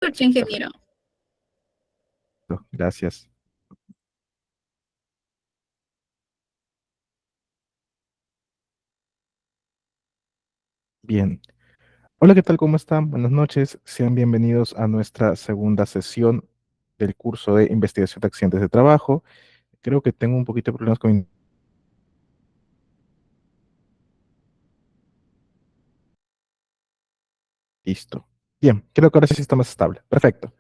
Escucha, ingeniero. Gracias. Bien. Hola, ¿qué tal? ¿Cómo están? Buenas noches. Sean bienvenidos a nuestra segunda sesión del curso de investigación de accidentes de trabajo. Creo que tengo un poquito de problemas con mi... Listo. Bien, creo que ahora sí está más estable. Perfecto.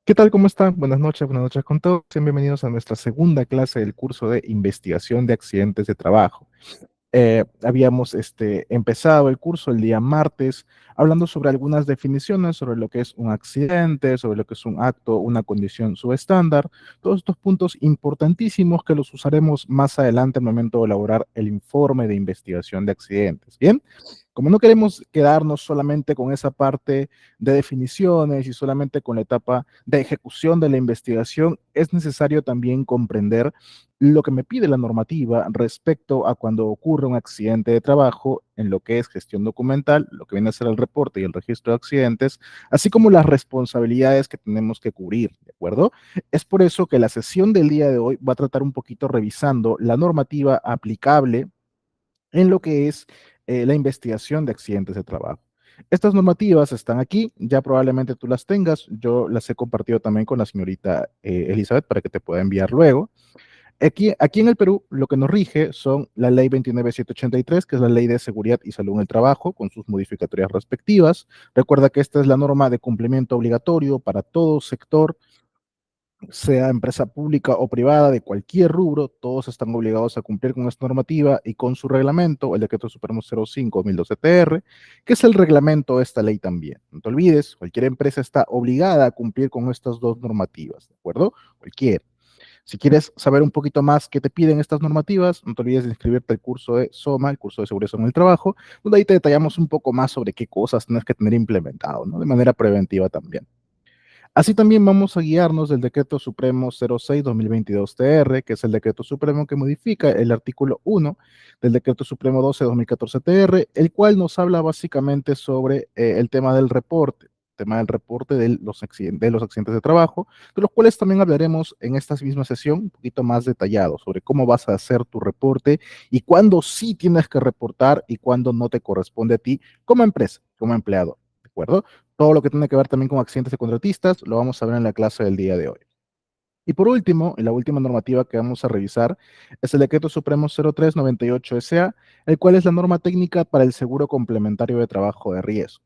¿Qué tal? ¿Cómo están? Buenas noches con todos. Sean bienvenidos a nuestra segunda clase del curso de investigación de accidentes de trabajo. Habíamos empezado el curso el día martes hablando sobre algunas definiciones sobre lo que es un accidente, sobre lo que es un acto, una condición subestándar, todos estos puntos importantísimos que los usaremos más adelante al momento de elaborar el informe de investigación de accidentes. Bien, como no queremos quedarnos solamente con esa parte de definiciones y solamente con la etapa de ejecución de la investigación, es necesario también comprender lo que me pide la normativa respecto a cuando ocurre un accidente de trabajo en lo que es gestión documental, lo que viene a ser el reporte y el registro de accidentes, así como las responsabilidades que tenemos que cubrir, ¿de acuerdo? Es por eso que la sesión del día de hoy va a tratar un poquito revisando la normativa aplicable en lo que es la investigación de accidentes de trabajo. Estas normativas están aquí, ya probablemente tú las tengas, yo las he compartido también con la señorita Elizabeth para que te pueda enviar luego. Aquí en el Perú, lo que nos rige son la ley 29783, que es la ley de seguridad y salud en el trabajo, con sus modificatorias respectivas. Recuerda que esta es la norma de cumplimiento obligatorio para todo sector, sea empresa pública o privada, de cualquier rubro, todos están obligados a cumplir con esta normativa y con su reglamento, el Decreto Supremo 05/2012-TR, que es el reglamento de esta ley también. No te olvides, cualquier empresa está obligada a cumplir con estas dos normativas, ¿de acuerdo? Cualquiera. Si quieres saber un poquito más qué te piden estas normativas, no te olvides de inscribirte al curso de SOMA, el curso de seguridad en el trabajo, donde ahí te detallamos un poco más sobre qué cosas tienes que tener implementado, ¿no? De manera preventiva también. Así también vamos a guiarnos del Decreto Supremo 06/2022-TR, que es el decreto supremo que modifica el artículo 1 del Decreto Supremo 12/2014-TR, el cual nos habla básicamente sobre el tema del reporte de los accidentes de trabajo, de los cuales también hablaremos en esta misma sesión un poquito más detallado sobre cómo vas a hacer tu reporte y cuándo sí tienes que reportar y cuándo no te corresponde a ti como empresa, como empleado, ¿de acuerdo? Todo lo que tiene que ver también con accidentes de contratistas lo vamos a ver en la clase del día de hoy. Y por último, la última normativa que vamos a revisar es el Decreto Supremo 0398-SA, el cual es la norma técnica para el seguro complementario de trabajo de riesgo.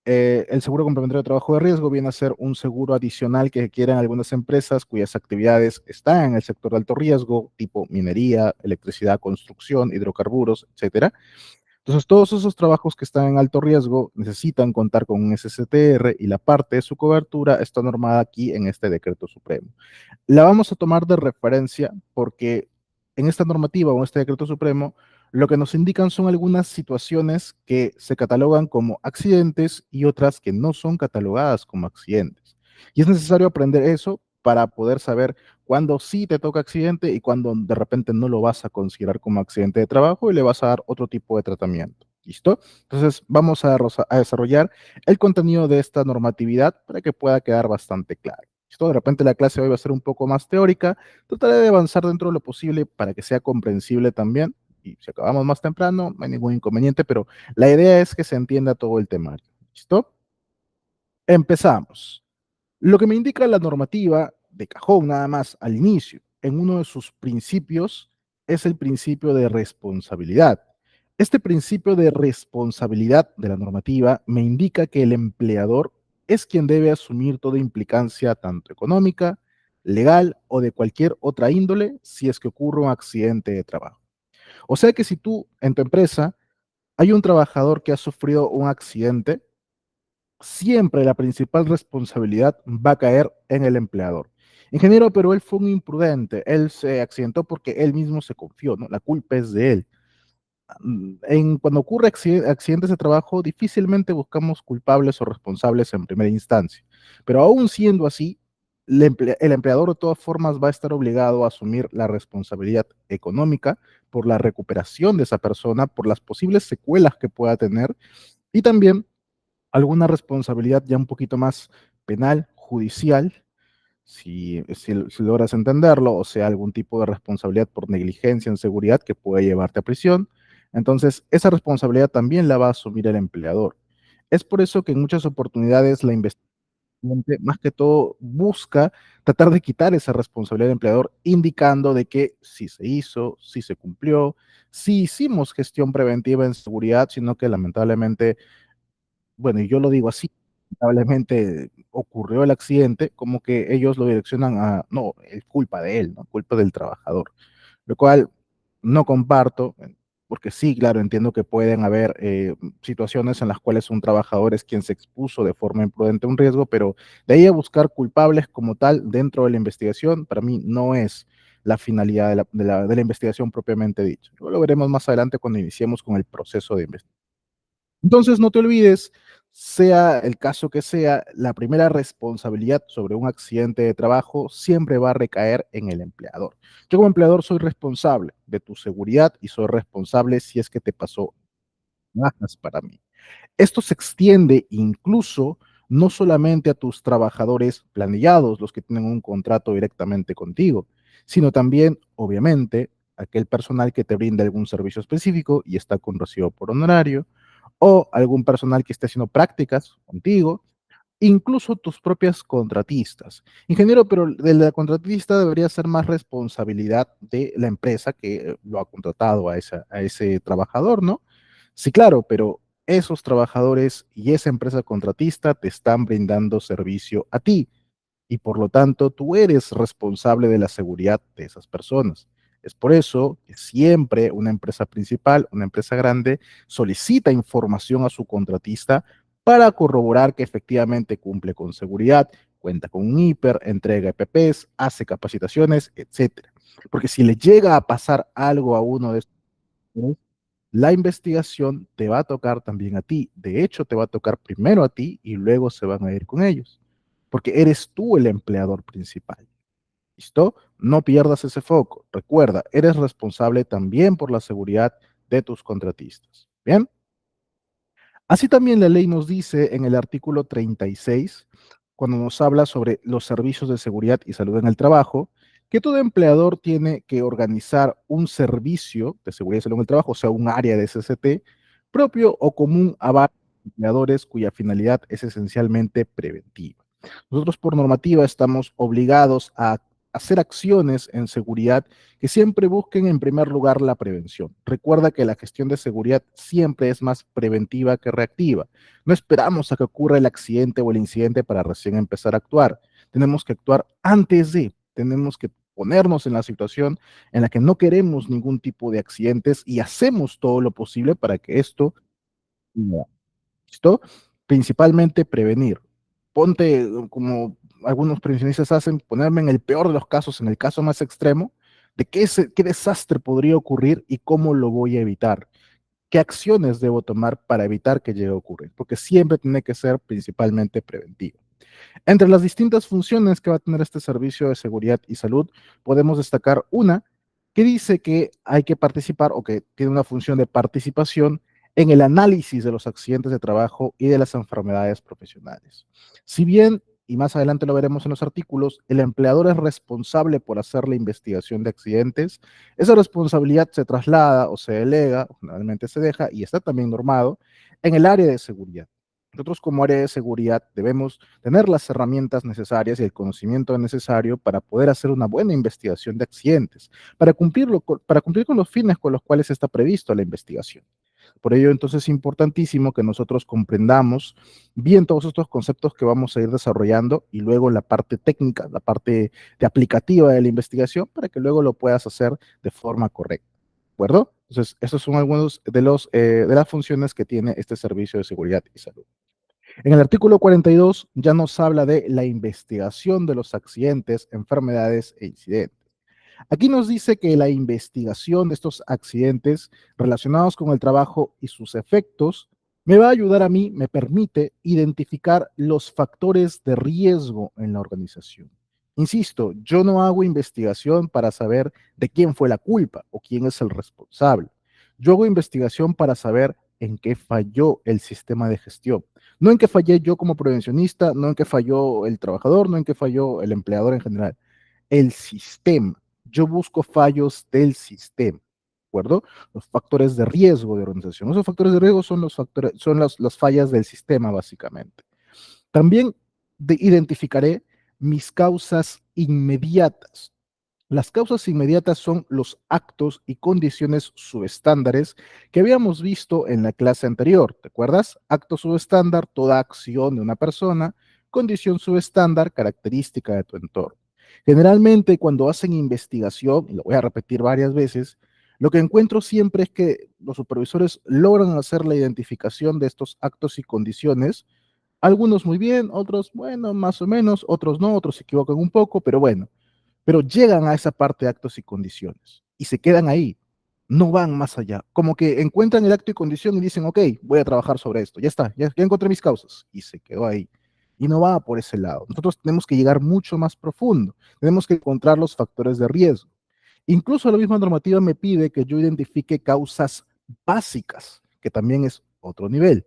El seguro complementario de trabajo de riesgo viene a ser un seguro adicional que quieren algunas empresas cuyas actividades están en el sector de alto riesgo, tipo minería, electricidad, construcción, hidrocarburos, etcétera. Entonces, todos esos trabajos que están en alto riesgo necesitan contar con un SSTR y la parte de su cobertura está normada aquí en este decreto supremo. La vamos a tomar de referencia porque en esta normativa o en este decreto supremo, lo que nos indican son algunas situaciones que se catalogan como accidentes y otras que no son catalogadas como accidentes. Y es necesario aprender eso para poder saber cuándo sí te toca accidente y cuándo de repente no lo vas a considerar como accidente de trabajo y le vas a dar otro tipo de tratamiento. ¿Listo? Entonces vamos a desarrollar el contenido de esta normatividad para que pueda quedar bastante claro. ¿Listo? De repente la clase hoy va a ser un poco más teórica. Trataré de avanzar dentro de lo posible para que sea comprensible también. Y si acabamos más temprano, no hay ningún inconveniente, pero la idea es que se entienda todo el temario. ¿Listo? Empezamos. Lo que me indica la normativa de cajón nada más al inicio, en uno de sus principios, es el principio de responsabilidad. Este principio de responsabilidad de la normativa me indica que el empleador es quien debe asumir toda implicancia, tanto económica, legal o de cualquier otra índole, si es que ocurre un accidente de trabajo. O sea que si tú en tu empresa hay un trabajador que ha sufrido un accidente, siempre la principal responsabilidad va a caer en el empleador. Ingeniero, pero él fue un imprudente, él se accidentó porque él mismo se confió, ¿no? La culpa es de él. Cuando ocurre accidentes de trabajo, difícilmente buscamos culpables o responsables en primera instancia, pero aún siendo así, el empleador de todas formas va a estar obligado a asumir la responsabilidad económica por la recuperación de esa persona, por las posibles secuelas que pueda tener y también alguna responsabilidad ya un poquito más penal, judicial, si logras entenderlo, o sea, algún tipo de responsabilidad por negligencia en seguridad que puede llevarte a prisión. Entonces, esa responsabilidad también la va a asumir el empleador. Es por eso que en muchas oportunidades la investigación, más que todo, busca tratar de quitar esa responsabilidad del empleador, indicando de que sí se hizo, sí se cumplió, sí hicimos gestión preventiva en seguridad, sino que lamentablemente, bueno, y yo lo digo así, lamentablemente ocurrió el accidente, como que ellos lo direccionan a, no, es culpa de él, ¿no? Culpa del trabajador, lo cual no comparto, porque sí, claro, entiendo que pueden haber situaciones en las cuales un trabajador es quien se expuso de forma imprudente a un riesgo, pero de ahí a buscar culpables como tal dentro de la investigación, para mí no es la finalidad de la investigación propiamente dicha. Lo veremos más adelante cuando iniciemos con el proceso de investigación. Entonces, no te olvides, sea el caso que sea, la primera responsabilidad sobre un accidente de trabajo siempre va a recaer en el empleador. Yo como empleador soy responsable de tu seguridad y soy responsable si es que te pasó bajas para mí. Esto se extiende incluso no solamente a tus trabajadores planillados, los que tienen un contrato directamente contigo, sino también, obviamente, aquel personal que te brinda algún servicio específico y está con recibo por honorario, o algún personal que esté haciendo prácticas contigo, incluso tus propias contratistas. Ingeniero, pero de la contratista debería ser más responsabilidad de la empresa que lo ha contratado a ese trabajador, ¿no? Sí, claro, pero esos trabajadores y esa empresa contratista te están brindando servicio a ti y por lo tanto tú eres responsable de la seguridad de esas personas. Es por eso que siempre una empresa principal, una empresa grande, solicita información a su contratista para corroborar que efectivamente cumple con seguridad, cuenta con un hiper, entrega EPPs, hace capacitaciones, etcétera. Porque si le llega a pasar algo a uno de estos, la investigación te va a tocar también a ti. De hecho, te va a tocar primero a ti y luego se van a ir con ellos, porque eres tú el empleador principal. ¿Listo? No pierdas ese foco. Recuerda, eres responsable también por la seguridad de tus contratistas. Bien. Así también la ley nos dice en el artículo 36, cuando nos habla sobre los servicios de seguridad y salud en el trabajo, que todo empleador tiene que organizar un servicio de seguridad y salud en el trabajo, o sea, un área de SST propio o común a varios empleadores cuya finalidad es esencialmente preventiva. Nosotros por normativa estamos obligados a hacer acciones en seguridad que siempre busquen en primer lugar la prevención. Recuerda que la gestión de seguridad siempre es más preventiva que reactiva. No esperamos a que ocurra el accidente o el incidente para recién empezar a actuar. Tenemos que actuar antes de, tenemos que ponernos en la situación en la que no queremos ningún tipo de accidentes y hacemos todo lo posible para que esto no. ¿Listo? Principalmente prevenir. Ponte como algunos prevencionistas hacen, ponerme en el peor de los casos, en el caso más extremo, de qué desastre podría ocurrir y cómo lo voy a evitar. ¿Qué acciones debo tomar para evitar que llegue a ocurrir? Porque siempre tiene que ser principalmente preventivo. Entre las distintas funciones que va a tener este servicio de seguridad y salud, podemos destacar una que dice que hay que participar o que tiene una función de participación en el análisis de los accidentes de trabajo y de las enfermedades profesionales. Si bien, y más adelante lo veremos en los artículos, el empleador es responsable por hacer la investigación de accidentes, esa responsabilidad se traslada o se delega, o generalmente se deja, y está también normado, en el área de seguridad. Nosotros como área de seguridad debemos tener las herramientas necesarias y el conocimiento necesario para poder hacer una buena investigación de accidentes, para cumplir con los fines con los cuales está previsto la investigación. Por ello, entonces, es importantísimo que nosotros comprendamos bien todos estos conceptos que vamos a ir desarrollando y luego la parte técnica, la parte de aplicativa de la investigación, para que luego lo puedas hacer de forma correcta. ¿De acuerdo? Entonces, esos son algunos de las funciones que tiene este servicio de seguridad y salud. En el artículo 42 ya nos habla de la investigación de los accidentes, enfermedades e incidentes. Aquí nos dice que la investigación de estos accidentes relacionados con el trabajo y sus efectos me va a ayudar a mí, me permite identificar los factores de riesgo en la organización. Insisto, yo no hago investigación para saber de quién fue la culpa o quién es el responsable. Yo hago investigación para saber en qué falló el sistema de gestión. No en qué fallé yo como prevencionista, no en qué falló el trabajador, no en qué falló el empleador en general. El sistema. Yo busco fallos del sistema, ¿de acuerdo? Los factores de riesgo de organización. Esos factores de riesgo son los factores, son las fallas del sistema, básicamente. También identificaré mis causas inmediatas. Las causas inmediatas son los actos y condiciones subestándares que habíamos visto en la clase anterior. ¿Te acuerdas? Acto subestándar, toda acción de una persona. Condición subestándar, característica de tu entorno. Generalmente, cuando hacen investigación, y lo voy a repetir varias veces, lo que encuentro siempre es que los supervisores logran hacer la identificación de estos actos y condiciones. Algunos muy bien, otros, bueno, más o menos, otros no, otros se equivocan un poco, pero bueno, pero llegan a esa parte de actos y condiciones y se quedan ahí, no van más allá, como que encuentran el acto y condición y dicen, ok, voy a trabajar sobre esto, ya está, ya encontré mis causas y se quedó ahí. Y no va por ese lado. Nosotros tenemos que llegar mucho más profundo, tenemos que encontrar los factores de riesgo. Incluso la misma normativa me pide que yo identifique causas básicas, que también es otro nivel.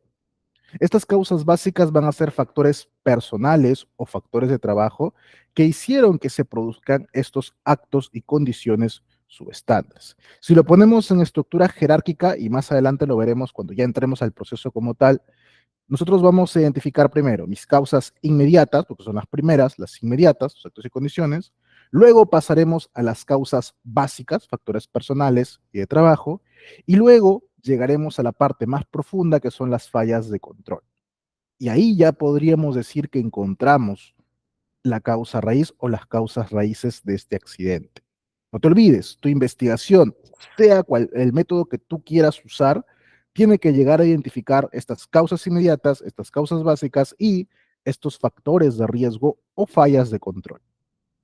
Estas causas básicas van a ser factores personales o factores de trabajo que hicieron que se produzcan estos actos y condiciones subestándares. Si lo ponemos en estructura jerárquica, y más adelante lo veremos cuando ya entremos al proceso como tal, nosotros vamos a identificar primero mis causas inmediatas, porque son las primeras, las inmediatas, los actos y condiciones. Luego pasaremos a las causas básicas, factores personales y de trabajo. Y luego llegaremos a la parte más profunda, que son las fallas de control. Y ahí ya podríamos decir que encontramos la causa raíz o las causas raíces de este accidente. No te olvides, tu investigación, sea cual el método que tú quieras usar, tiene que llegar a identificar estas causas inmediatas, estas causas básicas y estos factores de riesgo o fallas de control.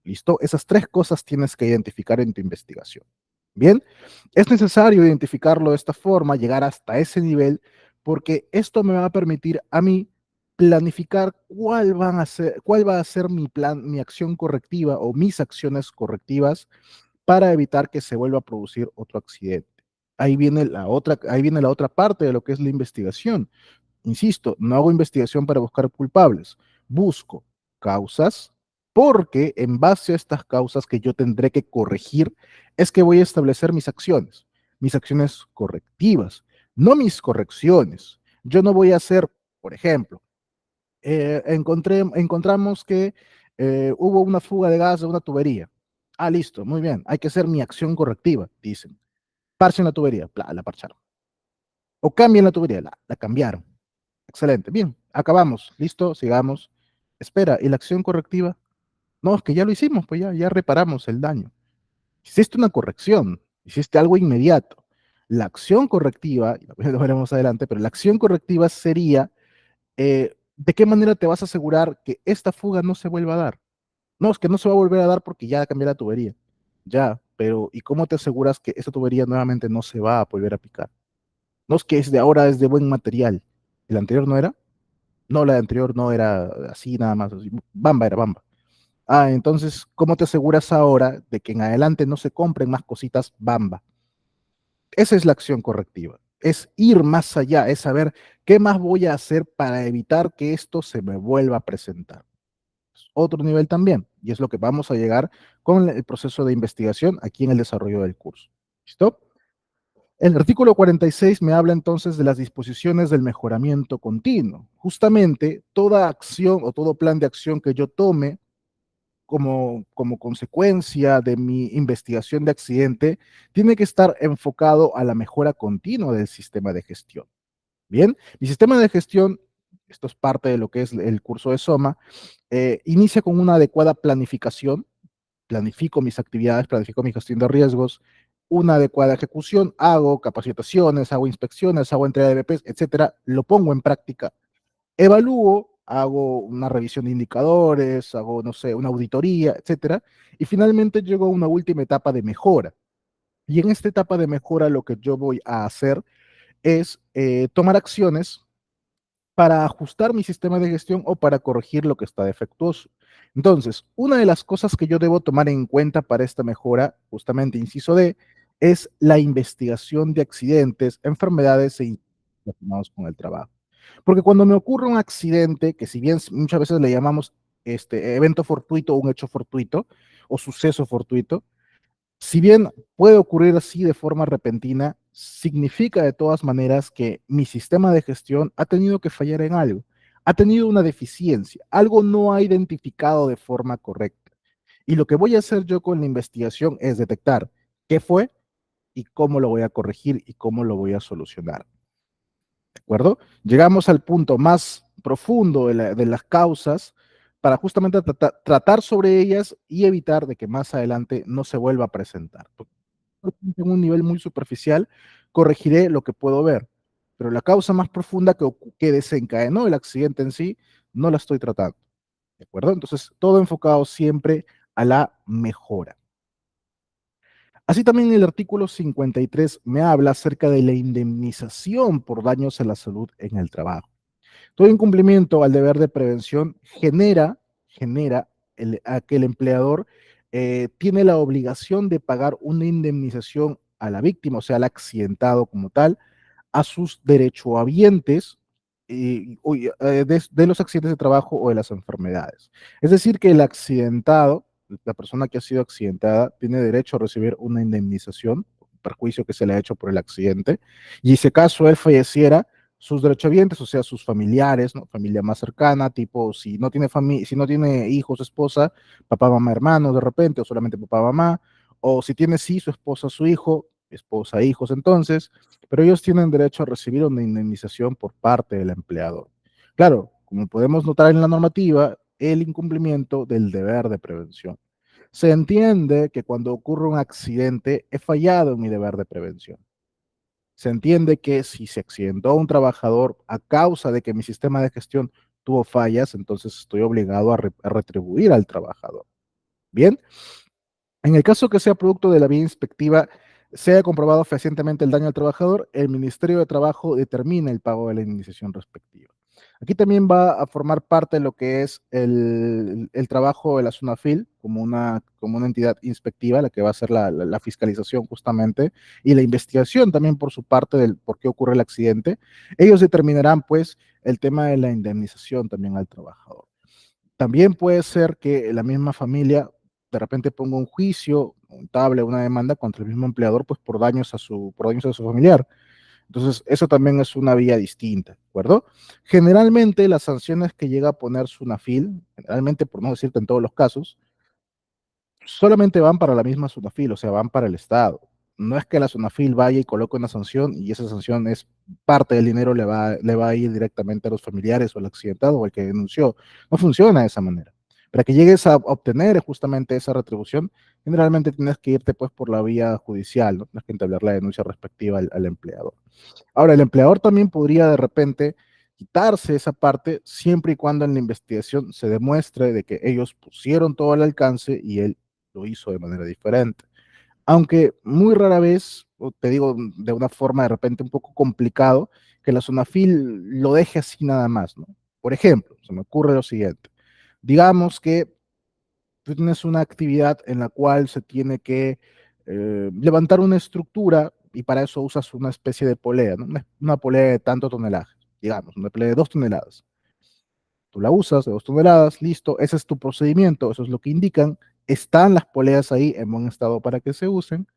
¿Listo? Esas tres cosas tienes que identificar en tu investigación. Bien, es necesario identificarlo de esta forma, llegar hasta ese nivel, porque esto me va a permitir a mí planificar cuál va a ser mi plan, mi acción correctiva o mis acciones correctivas para evitar que se vuelva a producir otro accidente. Ahí viene la otra parte de lo que es la investigación. Insisto, no hago investigación para buscar culpables, busco causas porque en base a estas causas que yo tendré que corregir es que voy a establecer mis acciones correctivas, no mis correcciones. Yo no voy a hacer, por ejemplo, encontramos que hubo una fuga de gas de una tubería. Ah, listo, muy bien, hay que hacer mi acción correctiva, dicen. Parchen la tubería, la parcharon. O cambien la tubería, la cambiaron. Excelente. Bien, acabamos. Listo, sigamos. Espera, ¿y la acción correctiva? No, es que ya lo hicimos, pues ya reparamos el daño. Hiciste una corrección, hiciste algo inmediato. La acción correctiva, y lo veremos adelante, pero la acción correctiva sería, ¿de qué manera te vas a asegurar que esta fuga no se vuelva a dar? No, es que no se va a volver a dar porque ya cambié la tubería. Ya, pero ¿y cómo te aseguras que esa tubería nuevamente no se va a volver a picar? No, es que es de ahora, es de buen material. ¿El anterior no era? No, la anterior no era así nada más. Así. Bamba era Bamba. Ah, entonces, ¿cómo te aseguras ahora de que en adelante no se compren más cositas Bamba? Esa es la acción correctiva. Es ir más allá, es saber qué más voy a hacer para evitar que esto se me vuelva a presentar. Es otro nivel también, y es lo que vamos a llegar con el proceso de investigación aquí en el desarrollo del curso. ¿Listo? El artículo 46 me habla entonces de las disposiciones del mejoramiento continuo. Justamente toda acción o todo plan de acción que yo tome como consecuencia de mi investigación de accidente tiene que estar enfocado a la mejora continua del sistema de gestión. Bien, mi sistema de gestión, esto es parte de lo que es el curso de SOMA, inicia con una adecuada planificación, planifico mis actividades, planifico mi gestión de riesgos, una adecuada ejecución, hago capacitaciones, hago inspecciones, hago entrega de BPs, etcétera, lo pongo en práctica, evalúo, hago una revisión de indicadores, hago, no sé, una auditoría, etcétera, y finalmente llego a una última etapa de mejora. Y en esta etapa de mejora lo que yo voy a hacer es tomar acciones para ajustar mi sistema de gestión o para corregir lo que está defectuoso. Entonces, una de las cosas que yo debo tomar en cuenta para esta mejora, justamente inciso D, es la investigación de accidentes, enfermedades e incidentes relacionados con el trabajo. Porque cuando me ocurre un accidente, que si bien muchas veces le llamamos evento fortuito o un hecho fortuito o suceso fortuito, si bien puede ocurrir así de forma repentina, significa de todas maneras que mi sistema de gestión ha tenido que fallar en algo, ha tenido una deficiencia, algo no ha identificado de forma correcta. Y lo que voy a hacer yo con la investigación es detectar qué fue y cómo lo voy a corregir y cómo lo voy a solucionar. ¿De acuerdo? Llegamos al punto más profundo de las causas para justamente tratar sobre ellas y evitar de que más adelante no se vuelva a presentar. En un nivel muy superficial, corregiré lo que puedo ver, pero la causa más profunda que desencadenó el accidente en sí, no la estoy tratando. ¿De acuerdo? Entonces, todo enfocado siempre a la mejora. Así también el artículo 53 me habla acerca de la indemnización por daños a la salud en el trabajo. Todo incumplimiento al deber de prevención genera a que el empleador tiene la obligación de pagar una indemnización a la víctima, o sea, al accidentado como tal, a sus derechohabientes de los accidentes de trabajo o de las enfermedades. Es decir, que el accidentado, la persona que ha sido accidentada, tiene derecho a recibir una indemnización, perjuicio que se le ha hecho por el accidente, y si caso él falleciera, sus derechohabientes, o sea, sus familiares, ¿no? Familia más cercana, tipo, si no tiene hijos, esposa, papá, mamá, hermanos de repente, o solamente papá, mamá, o si tiene sí, su esposa, su hijo, esposa, hijos, entonces, pero ellos tienen derecho a recibir una indemnización por parte del empleador. Claro, como podemos notar en la normativa, el incumplimiento del deber de prevención. Se entiende que cuando ocurre un accidente, he fallado en mi deber de prevención. Se entiende que si se accidentó un trabajador a causa de que mi sistema de gestión tuvo fallas, entonces estoy obligado a retribuir al trabajador. Bien, en el caso que sea producto de la vía inspectiva, se haya comprobado fehacientemente el daño al trabajador, el Ministerio de Trabajo determina el pago de la indemnización respectiva. Aquí también va a formar parte de lo que es el trabajo de la SUNAFIL como una entidad inspectiva, la que va a hacer la fiscalización justamente y la investigación también por su parte del por qué ocurre el accidente. Ellos determinarán pues el tema de la indemnización también al trabajador. También puede ser que la misma familia de repente ponga un juicio, un tabla, una demanda contra el mismo empleador, pues por daños a su familiar. Entonces, eso también es una vía distinta, ¿de acuerdo? Generalmente las sanciones que llega a poner SUNAFIL, generalmente por no decirte en todos los casos, solamente van para la misma SUNAFIL, o sea, van para el Estado. No es que la SUNAFIL vaya y coloque una sanción y esa sanción es parte del dinero le va a ir directamente a los familiares o al accidentado o al que denunció. No funciona de esa manera. Para que llegues a obtener justamente esa retribución, generalmente tienes que irte pues por la vía judicial, ¿no? Tienes que entablar la denuncia respectiva al empleador. Ahora, el empleador también podría de repente quitarse esa parte siempre y cuando en la investigación se demuestre de que ellos pusieron todo al alcance y él lo hizo de manera diferente. Aunque muy rara vez, o te digo de una forma de repente un poco complicado, que la Sonafil lo deje así nada más, ¿no? Por ejemplo, se me ocurre lo siguiente. Digamos que tú tienes una actividad en la cual se tiene que levantar una estructura y para eso usas una especie de polea, ¿no? Una polea de tanto tonelaje, digamos, una polea de 2 toneladas. Tú la usas de 2 toneladas, listo, ese es tu procedimiento, eso es lo que indican. Están las poleas ahí en buen estado para que se usen,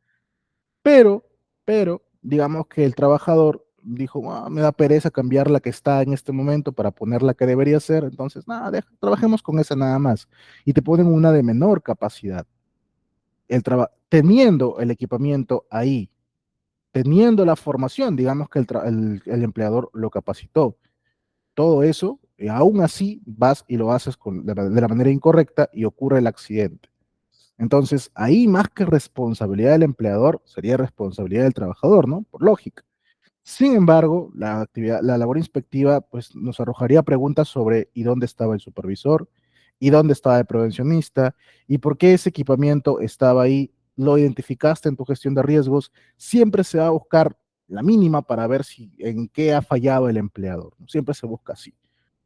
pero, digamos que el trabajador dijo, "Ah, me da pereza cambiar la que está en este momento para poner la que debería ser, entonces, nada, trabajemos con esa nada más. Y te ponen una de menor capacidad. Teniendo el equipamiento ahí, teniendo la formación, digamos que el empleador lo capacitó, todo eso, y aún así vas y lo haces de la manera incorrecta y ocurre el accidente. Entonces, ahí más que responsabilidad del empleador, sería responsabilidad del trabajador, ¿no? Por lógica. Sin embargo, la labor inspectiva pues, nos arrojaría preguntas sobre ¿y dónde estaba el supervisor? ¿Y dónde estaba el prevencionista? ¿Y por qué ese equipamiento estaba ahí? ¿Lo identificaste en tu gestión de riesgos? Siempre se va a buscar la mínima para ver si en qué ha fallado el empleador, ¿no? Siempre se busca así,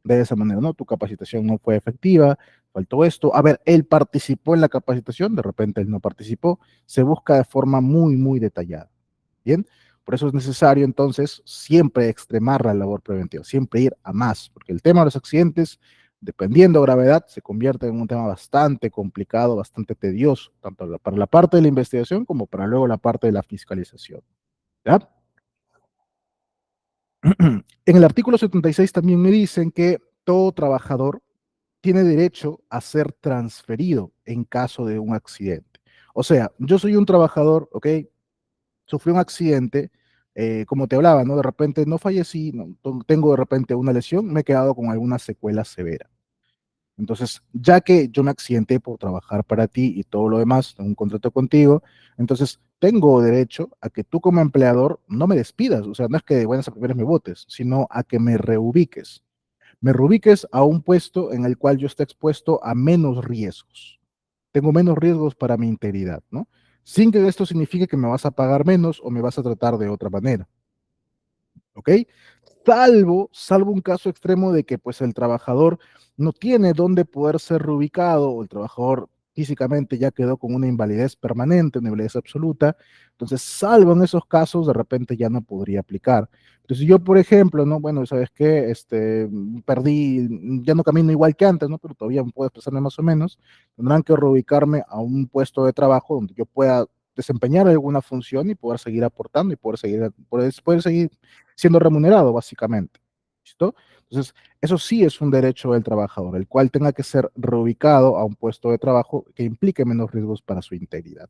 de esa manera, ¿no? Tu capacitación no fue efectiva, faltó esto. A ver, él participó en la capacitación, de repente él no participó. Se busca de forma muy, muy detallada. Bien, Por eso es necesario entonces siempre extremar la labor preventiva, siempre ir a más, porque el tema de los accidentes, dependiendo de gravedad, se convierte en un tema bastante complicado, bastante tedioso, tanto para la parte de la investigación como para luego la parte de la fiscalización. ¿Ya? En el artículo 76 también me dicen que todo trabajador tiene derecho a ser transferido en caso de un accidente. O sea, yo soy un trabajador, ¿ok? Sufrí un accidente, como te hablaba, ¿no? De repente no fallecí, no, tengo de repente una lesión, me he quedado con alguna secuela severa. Entonces, ya que yo me accidenté por trabajar para ti y todo lo demás, tengo un contrato contigo, entonces tengo derecho a que tú como empleador no me despidas, o sea, no es que de buenas a primeras me votes, sino a que me reubiques a un puesto en el cual yo esté expuesto a menos riesgos. Tengo menos riesgos para mi integridad, ¿no? Sin que esto signifique que me vas a pagar menos o me vas a tratar de otra manera. ¿Ok? Salvo un caso extremo de que pues el trabajador no tiene dónde poder ser reubicado o el trabajador físicamente ya quedó con una invalidez permanente, una invalidez absoluta, entonces salvo en esos casos de repente ya no podría aplicar. Entonces si yo, por ejemplo, no, bueno, ¿sabes qué? Perdí, ya no camino igual que antes, ¿no? Pero todavía puedo expresarme más o menos, tendrán que reubicarme a un puesto de trabajo donde yo pueda desempeñar alguna función y poder seguir aportando y poder seguir siendo remunerado, básicamente. ¿Listo? Entonces, eso sí es un derecho del trabajador, el cual tenga que ser reubicado a un puesto de trabajo que implique menos riesgos para su integridad.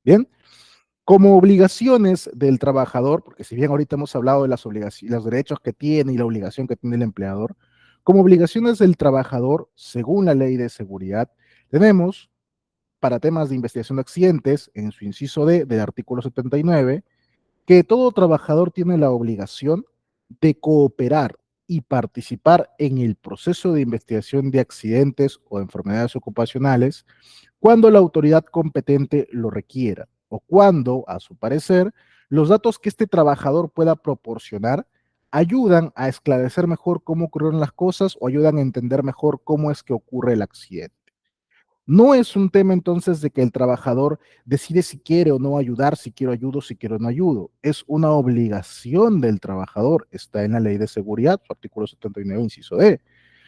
Bien, como obligaciones del trabajador, porque si bien ahorita hemos hablado de las obligaciones, los derechos que tiene y la obligación que tiene el empleador, como obligaciones del trabajador, según la ley de seguridad, tenemos para temas de investigación de accidentes, en su inciso D del artículo 79, que todo trabajador tiene la obligación de cooperar y participar en el proceso de investigación de accidentes o enfermedades ocupacionales cuando la autoridad competente lo requiera o cuando, a su parecer, los datos que este trabajador pueda proporcionar ayudan a esclarecer mejor cómo ocurrieron las cosas o ayudan a entender mejor cómo es que ocurre el accidente. No es un tema entonces de que el trabajador decide si quiere o no ayudar, si quiero ayudo, si quiero no ayudo. Es una obligación del trabajador. Está en la ley de seguridad, su artículo 79, inciso D.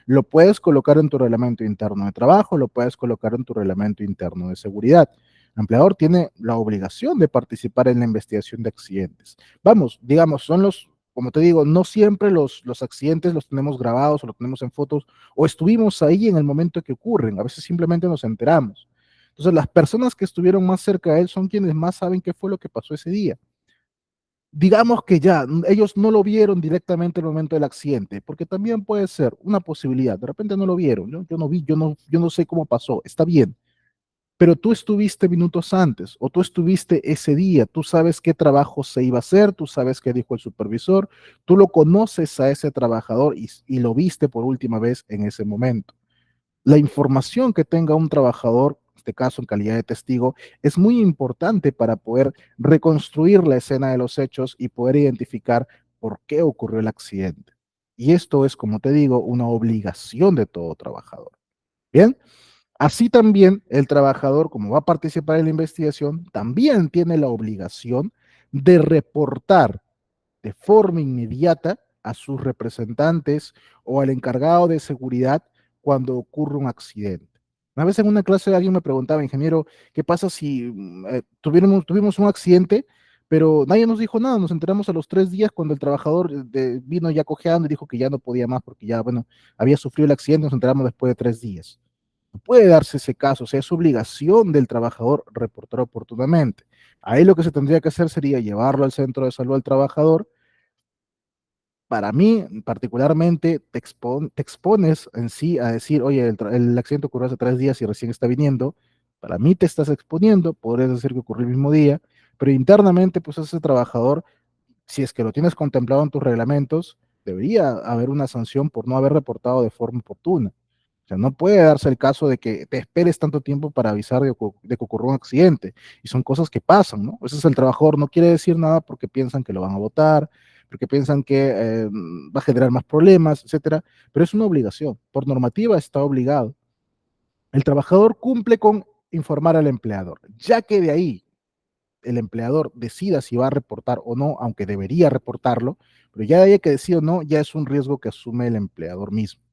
Lo puedes colocar en tu reglamento interno de trabajo, lo puedes colocar en tu reglamento interno de seguridad. El empleador tiene la obligación de participar en la investigación de accidentes. Vamos, digamos, son los, como te digo, no siempre los accidentes los tenemos grabados o los tenemos en fotos o estuvimos ahí en el momento que ocurren, a veces simplemente nos enteramos. Entonces, las personas que estuvieron más cerca de él son quienes más saben qué fue lo que pasó ese día. Digamos que ya, ellos no lo vieron directamente en el momento del accidente, porque también puede ser una posibilidad, de repente no lo vieron, yo no vi, yo no sé cómo pasó, está bien, pero tú estuviste minutos antes o tú estuviste ese día, tú sabes qué trabajo se iba a hacer, tú sabes qué dijo el supervisor, tú lo conoces a ese trabajador y lo viste por última vez en ese momento. La información que tenga un trabajador, en este caso en calidad de testigo, es muy importante para poder reconstruir la escena de los hechos y poder identificar por qué ocurrió el accidente. Y esto es, como te digo, una obligación de todo trabajador. Bien, así también el trabajador, como va a participar en la investigación, también tiene la obligación de reportar de forma inmediata a sus representantes o al encargado de seguridad cuando ocurre un accidente. Una vez en una clase alguien me preguntaba, ingeniero, ¿qué pasa si tuvimos un accidente, pero nadie nos dijo nada? Nos enteramos a los 3 días cuando el trabajador vino ya cojeando y dijo que ya no podía más porque ya, bueno, había sufrido el accidente, nos enteramos después de 3 días. No puede darse ese caso, o sea, es obligación del trabajador reportar oportunamente. Ahí lo que se tendría que hacer sería llevarlo al centro de salud al trabajador. Para mí, particularmente, te expones en sí a decir, oye, el accidente ocurrió hace 3 días y recién está viniendo. Para mí te estás exponiendo, podrías decir que ocurrió el mismo día, pero internamente, pues ese trabajador, si es que lo tienes contemplado en tus reglamentos, debería haber una sanción por no haber reportado de forma oportuna. O sea, no puede darse el caso de que te esperes tanto tiempo para avisar de que ocurrió un accidente. Y son cosas que pasan, ¿no? A veces el trabajador no quiere decir nada porque piensan que lo van a votar, porque piensan que va a generar más problemas, etcétera. Pero es una obligación. Por normativa está obligado. El trabajador cumple con informar al empleador, ya que de ahí el empleador decida si va a reportar o no, aunque debería reportarlo, pero ya de ahí a que decida o no, ya es un riesgo que asume el empleador mismo.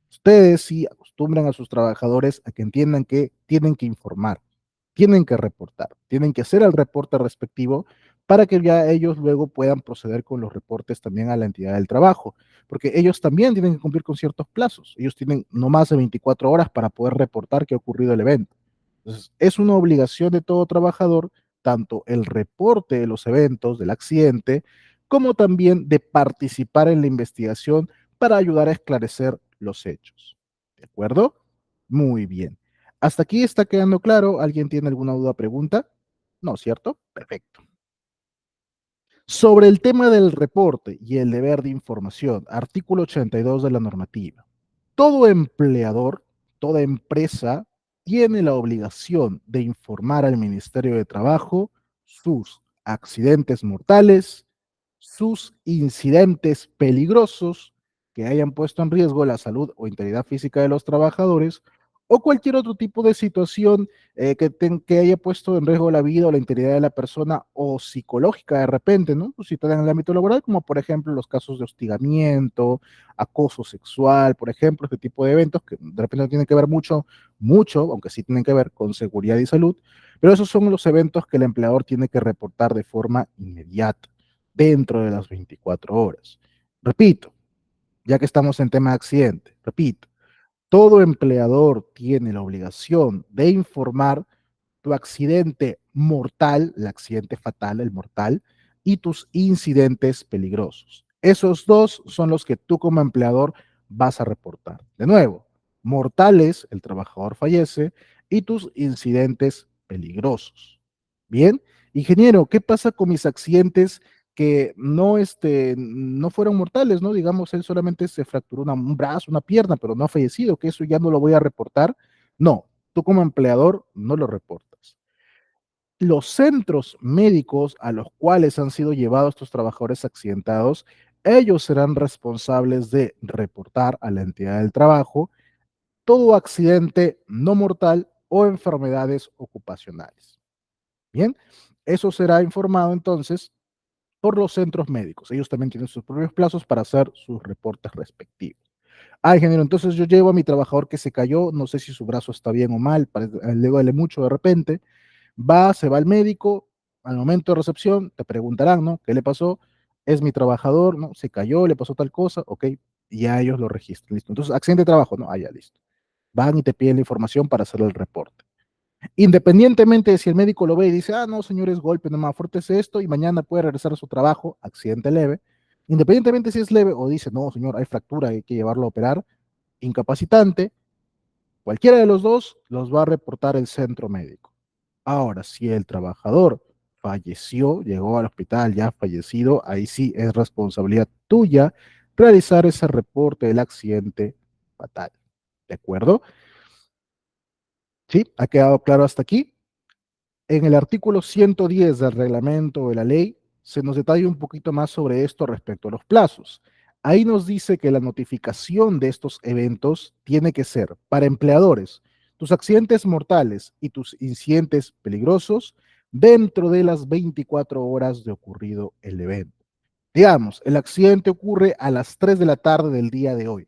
Ustedes sí acostumbran a sus trabajadores a que entiendan que tienen que informar, tienen que reportar, tienen que hacer el reporte respectivo para que ya ellos luego puedan proceder con los reportes también a la entidad del trabajo, porque ellos también tienen que cumplir con ciertos plazos. Ellos tienen no más de 24 horas para poder reportar que ha ocurrido el evento. Entonces, es una obligación de todo trabajador, tanto el reporte de los eventos, del accidente, como también de participar en la investigación para ayudar a esclarecer los hechos. ¿De acuerdo? Muy bien. ¿Hasta aquí está quedando claro? ¿Alguien tiene alguna duda o pregunta? No, ¿cierto? Perfecto. Sobre el tema del reporte y el deber de información, artículo 82 de la normativa. Todo empleador, toda empresa tiene la obligación de informar al Ministerio de Trabajo sus accidentes mortales, sus incidentes peligrosos que hayan puesto en riesgo la salud o integridad física de los trabajadores o cualquier otro tipo de situación que haya puesto en riesgo la vida o la integridad de la persona o psicológica de repente, ¿no? Pues si está en el ámbito laboral, como por ejemplo los casos de hostigamiento, acoso sexual, por ejemplo, este tipo de eventos que de repente no tienen que ver mucho, aunque sí tienen que ver con seguridad y salud, pero esos son los eventos que el empleador tiene que reportar de forma inmediata, dentro de las 24 horas. Repito, ya que estamos en tema de accidente, repito, todo empleador tiene la obligación de informar tu accidente mortal, el accidente fatal, el mortal, y tus incidentes peligrosos. Esos dos son los que tú como empleador vas a reportar. De nuevo, mortales, el trabajador fallece, y tus incidentes peligrosos. Bien, ingeniero, ¿qué pasa con mis accidentes que no fueron mortales, ¿no? Digamos, él solamente se fracturó un brazo, una pierna, pero no ha fallecido, que eso ya no lo voy a reportar. No, tú como empleador no lo reportas. Los centros médicos a los cuales han sido llevados estos trabajadores accidentados, ellos serán responsables de reportar a la entidad del trabajo todo accidente no mortal o enfermedades ocupacionales. Bien, eso será informado entonces por los centros médicos. Ellos también tienen sus propios plazos para hacer sus reportes respectivos. Ah, ingeniero, entonces yo llevo a mi trabajador que se cayó, no sé si su brazo está bien o mal, le duele mucho de repente, se va al médico, al momento de recepción, te preguntarán, ¿no? ¿Qué le pasó? Es mi trabajador, ¿no? Se cayó, le pasó tal cosa, ok, y ya ellos lo registran, listo. Entonces, accidente de trabajo, no, ya, listo. Van y te piden la información para hacer el reporte. Independientemente de si el médico lo ve y dice, ah, no, señor, es golpe, nomás fuerte es esto, y mañana puede regresar a su trabajo, accidente leve. Independientemente si es leve o dice, no, señor, hay fractura, hay que llevarlo a operar, incapacitante, cualquiera de los dos los va a reportar el centro médico. Ahora, si el trabajador falleció, llegó al hospital ya fallecido, ahí sí es responsabilidad tuya realizar ese reporte del accidente fatal. ¿De acuerdo? ¿Sí? ¿Ha quedado claro hasta aquí? En el artículo 110 del reglamento de la ley se nos detalla un poquito más sobre esto respecto a los plazos. Ahí nos dice que la notificación de estos eventos tiene que ser para empleadores, tus accidentes mortales y tus incidentes peligrosos dentro de las 24 horas de ocurrido el evento. Digamos, el accidente ocurre a las 3 de la tarde del día de hoy.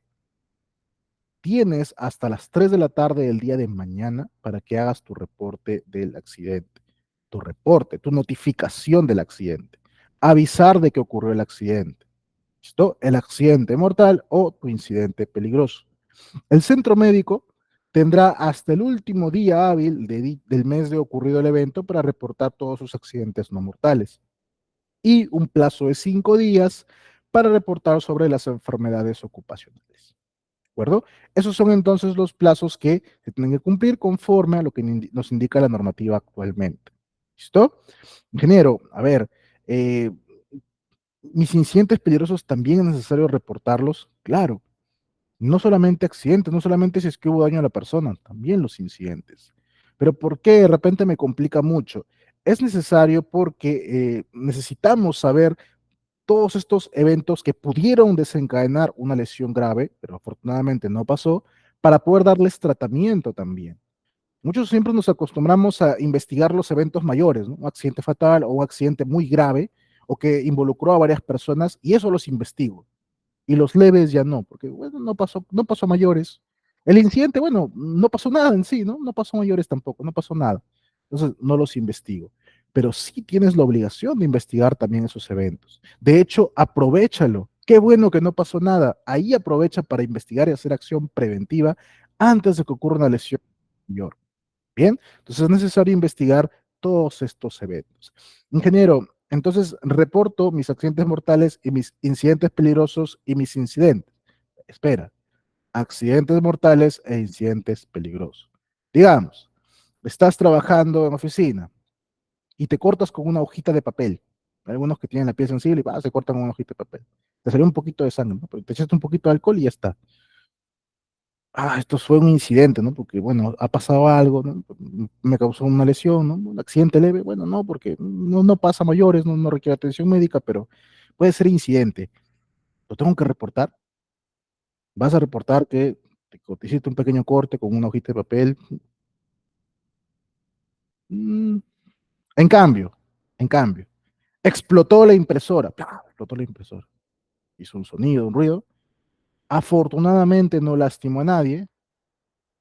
Tienes hasta las 3 de la tarde del día de mañana para que hagas tu reporte del accidente, tu reporte, tu notificación del accidente, avisar de que ocurrió el accidente. ¿Listo? El accidente mortal o tu incidente peligroso. El centro médico tendrá hasta el último día hábil del mes de ocurrido el evento para reportar todos sus accidentes no mortales y un plazo de 5 días para reportar sobre las enfermedades ocupacionales. ¿De acuerdo? Esos son entonces los plazos que se tienen que cumplir conforme a lo que nos indica la normativa actualmente. ¿Listo? Ingeniero, a ver, eh, mis incidentes peligrosos también es necesario reportarlos. Claro, no solamente accidentes, no solamente si es que hubo daño a la persona, también los incidentes. Pero ¿por qué de repente me complica mucho? Es necesario porque necesitamos saber todos estos eventos que pudieron desencadenar una lesión grave, pero afortunadamente no pasó, para poder darles tratamiento también. Muchos siempre nos acostumbramos a investigar los eventos mayores, ¿no? Un accidente fatal o un accidente muy grave o que involucró a varias personas y eso los investigo. Y los leves ya no, porque bueno, no pasó a mayores. El incidente, bueno, no pasó nada en sí, ¿no? No pasó a mayores tampoco, no pasó nada. Entonces, no los investigo. Pero sí tienes la obligación de investigar también esos eventos. De hecho, aprovéchalo. Qué bueno que no pasó nada. Ahí aprovecha para investigar y hacer acción preventiva antes de que ocurra una lesión mayor. Bien, entonces es necesario investigar todos estos eventos. Ingeniero, entonces reporto mis accidentes mortales y mis incidentes peligrosos y mis incidentes. Espera, accidentes mortales e incidentes peligrosos. Digamos, estás trabajando en oficina y te cortas con una hojita de papel. Hay algunos que tienen la piel sensible y se cortan con una hojita de papel. Te salió un poquito de sangre, ¿no? Pero te echaste un poquito de alcohol y ya está. Esto fue un incidente, ¿no? Porque, bueno, ha pasado algo, ¿no? Me causó una lesión, ¿no? Un accidente leve, bueno, no, porque no pasa a mayores, no requiere atención médica, pero puede ser incidente. Lo tengo que reportar. Vas a reportar que te hiciste un pequeño corte con una hojita de papel. Mm, En cambio, en cambio, explotó la impresora. ¡Plah! Explotó la impresora. Hizo un sonido, un ruido. Afortunadamente no lastimó a nadie.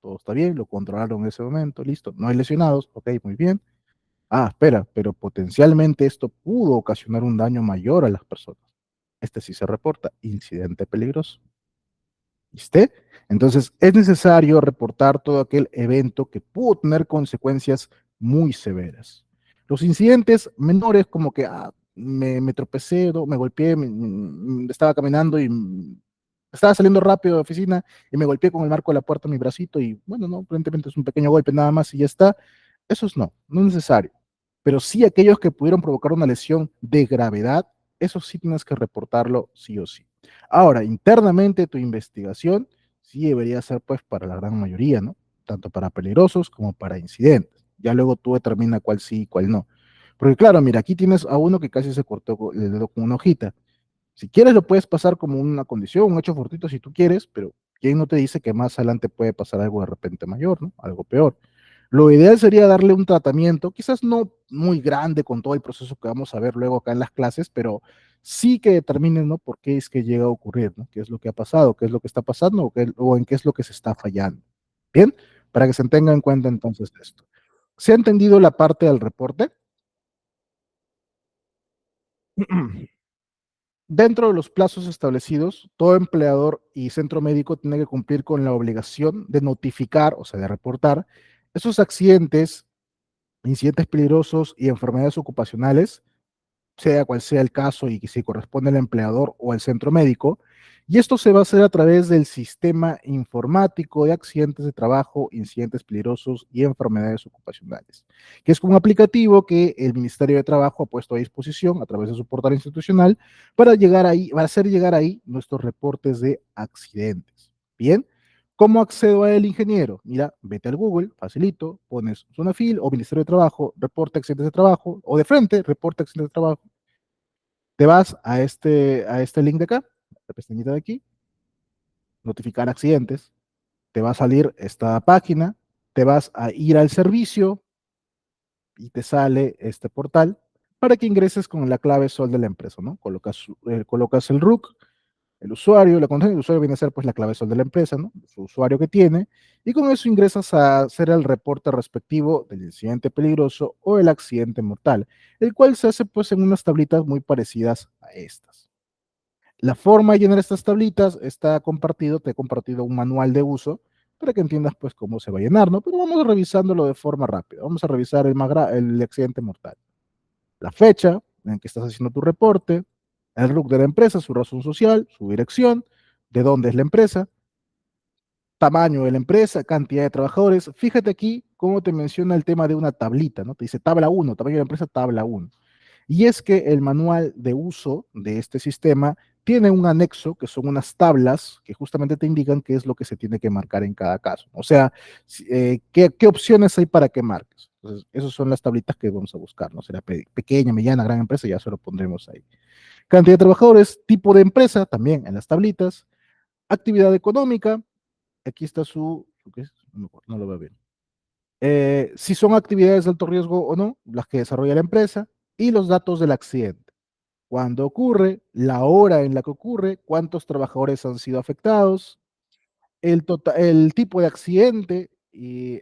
Todo está bien, lo controlaron en ese momento, listo. No hay lesionados, ok, muy bien. Espera, pero potencialmente esto pudo ocasionar un daño mayor a las personas. Este sí se reporta, incidente peligroso. ¿Viste? Entonces, es necesario reportar todo aquel evento que pudo tener consecuencias muy severas. Los incidentes menores, como que me tropecé, ¿no? Me golpeé, estaba caminando y estaba saliendo rápido de la oficina y me golpeé con el marco de la puerta en mi bracito y bueno, no, aparentemente es un pequeño golpe nada más y ya está. Esos no es necesario. Pero sí aquellos que pudieron provocar una lesión de gravedad, eso sí tienes que reportarlo sí o sí. Ahora, internamente tu investigación sí debería ser pues para la gran mayoría, ¿no? Tanto para peligrosos como para incidentes. Ya luego tú determina cuál sí y cuál no. Porque claro, mira, aquí tienes a uno que casi se cortó el dedo con una hojita. Si quieres lo puedes pasar como una condición, un hecho fortuito si tú quieres, pero ¿quién no te dice que más adelante puede pasar algo de repente mayor, ¿no? Algo peor. Lo ideal sería darle un tratamiento, quizás no muy grande con todo el proceso que vamos a ver luego acá en las clases, pero sí que determinen, ¿no? Por qué es que llega a ocurrir, ¿no? ¿Qué es lo que ha pasado? ¿Qué es lo que está pasando? ¿O en qué es lo que se está fallando? Bien, para que se tenga en cuenta entonces esto. ¿Se ha entendido la parte del reporte? Dentro de los plazos establecidos, todo empleador y centro médico tiene que cumplir con la obligación de notificar, o sea, de reportar esos accidentes, incidentes peligrosos y enfermedades ocupacionales, sea cual sea el caso y que si corresponde al empleador o al centro médico. Y esto se va a hacer a través del sistema informático de accidentes de trabajo, incidentes peligrosos y enfermedades ocupacionales, que es un aplicativo que el Ministerio de Trabajo ha puesto a disposición a través de su portal institucional para llegar ahí, para hacer llegar ahí nuestros reportes de accidentes. Bien. ¿Cómo accedo a él, ingeniero? Mira, vete al Google, facilito, pones Zonafil o Ministerio de Trabajo, reporte accidentes de trabajo, o de frente, reporte accidentes de trabajo. Te vas a este link de acá, la pestañita de aquí, notificar accidentes, te va a salir esta página, te vas a ir al servicio y te sale este portal para que ingreses con la clave SOL de la empresa, ¿no? Colocas el RUC, el usuario, la contraseña del usuario viene a ser pues la clave SOL de la empresa, ¿no? Su usuario que tiene, y con eso ingresas a hacer el reporte respectivo del incidente peligroso o el accidente mortal, el cual se hace pues en unas tablitas muy parecidas a estas. La forma de llenar estas tablitas está compartido, te he compartido un manual de uso para que entiendas pues cómo se va a llenar, ¿no? Pero vamos revisándolo de forma rápida. Vamos a revisar el accidente mortal. La fecha en que estás haciendo tu reporte, el RUC de la empresa, su razón social, su dirección, de dónde es la empresa, tamaño de la empresa, cantidad de trabajadores. Fíjate aquí cómo te menciona el tema de una tablita, ¿no? Te dice tabla 1, tamaño de la empresa, tabla 1. Y es que el manual de uso de este sistema tiene un anexo que son unas tablas que justamente te indican qué es lo que se tiene que marcar en cada caso. O sea, qué opciones hay para que marques. Entonces, esas son las tablitas que vamos a buscar, ¿no? Será pequeña, mediana, gran empresa, ya se lo pondremos ahí. Cantidad de trabajadores, tipo de empresa, también en las tablitas. Actividad económica, aquí está ¿qué es? No, no lo veo bien. Si son actividades de alto riesgo o no, las que desarrolla la empresa, y los datos del accidente. Cuándo ocurre, la hora en la que ocurre, cuántos trabajadores han sido afectados, el tipo de accidente y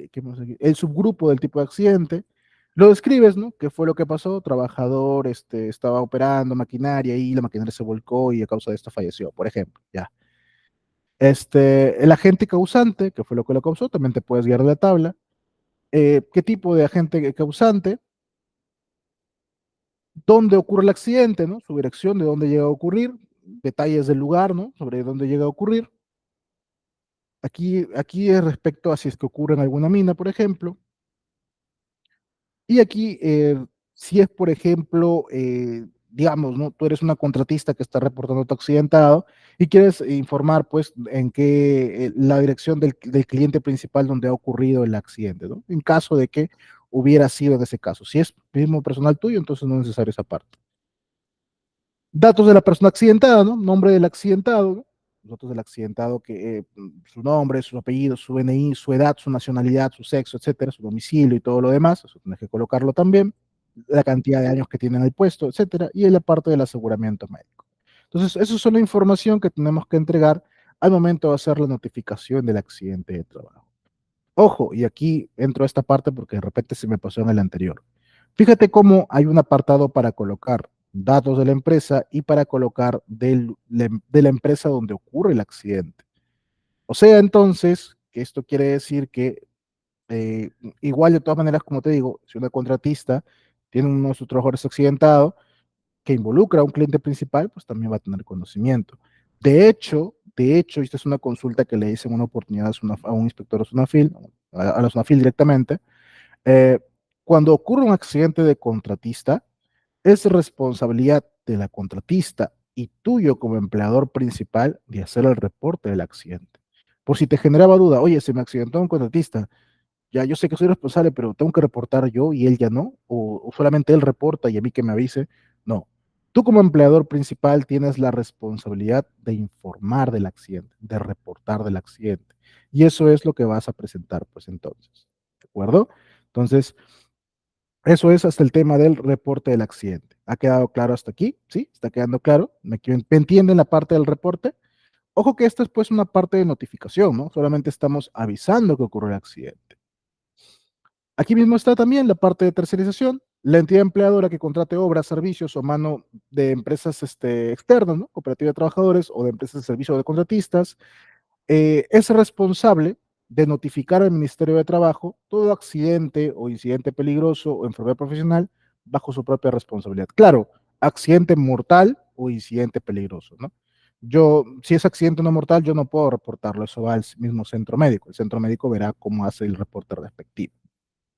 ¿qué más aquí? El subgrupo del tipo de accidente. Lo describes, ¿no? ¿Qué fue lo que pasó? Trabajador, estaba operando maquinaria y la maquinaria se volcó y a causa de esto falleció, por ejemplo, ya. El agente causante, que fue lo que lo causó, también te puedes guiar de la tabla. ¿Qué tipo de agente causante? ¿Dónde ocurre el accidente, ¿no? Su dirección, de dónde llega a ocurrir, detalles del lugar, ¿no? Sobre dónde llega a ocurrir. Aquí es respecto a si es que ocurre en alguna mina, por ejemplo. Y aquí, si es, por ejemplo, digamos, ¿no? Tú eres una contratista que está reportando tu accidentado y quieres informar, pues, en qué, la dirección del cliente principal donde ha ocurrido el accidente, ¿no? En caso de que hubiera sido en ese caso. Si es mismo personal tuyo, entonces no es necesario esa parte. Datos de la persona accidentada, ¿no? Nombre del accidentado, ¿no? Los datos del accidentado, su nombre, su apellido, su DNI, su edad, su nacionalidad, su sexo, etcétera, su domicilio y todo lo demás, eso tienes que colocarlo también, la cantidad de años que tienen el puesto, etcétera, y en la parte del aseguramiento médico. Entonces, eso es una información que tenemos que entregar al momento de hacer la notificación del accidente de trabajo. Ojo, y aquí entro a esta parte porque de repente se me pasó en el anterior. Fíjate cómo hay un apartado para colocar datos de la empresa y para colocar de la empresa donde ocurre el accidente. O sea, entonces, que esto quiere decir que eh, igual de todas maneras, como te digo, si una contratista tiene uno de sus trabajadores accidentado que involucra a un cliente principal, pues también va a tener conocimiento. Y esta es una consulta que le hice en una oportunidad a un inspector de Sunafil, a la Sunafil directamente, eh, cuando ocurre un accidente de contratista, es responsabilidad de la contratista y tuyo como empleador principal de hacer el reporte del accidente. Por si te generaba duda, oye, se me accidentó un contratista, ya yo sé que soy responsable, pero tengo que reportar yo y él ya no, o solamente él reporta y a mí que me avise. No. Tú como empleador principal tienes la responsabilidad de informar del accidente, de reportar del accidente. Y eso es lo que vas a presentar, pues entonces. ¿De acuerdo? Entonces, eso es hasta el tema del reporte del accidente. ¿Ha quedado claro hasta aquí? ¿Sí? ¿Está quedando claro? ¿Me entienden la parte del reporte? Ojo que esta es pues una parte de notificación, ¿no? Solamente estamos avisando que ocurrió el accidente. Aquí mismo está también la parte de tercerización. La entidad empleadora que contrate obras, servicios o mano de empresas externas, ¿no? Cooperativa de trabajadores o de empresas de servicio o de contratistas, es responsable de notificar al Ministerio de Trabajo todo accidente o incidente peligroso o enfermedad profesional bajo su propia responsabilidad. Claro, accidente mortal o incidente peligroso, ¿no? Si es accidente no mortal, yo no puedo reportarlo, eso va al mismo centro médico. El centro médico verá cómo hace el reporte respectivo.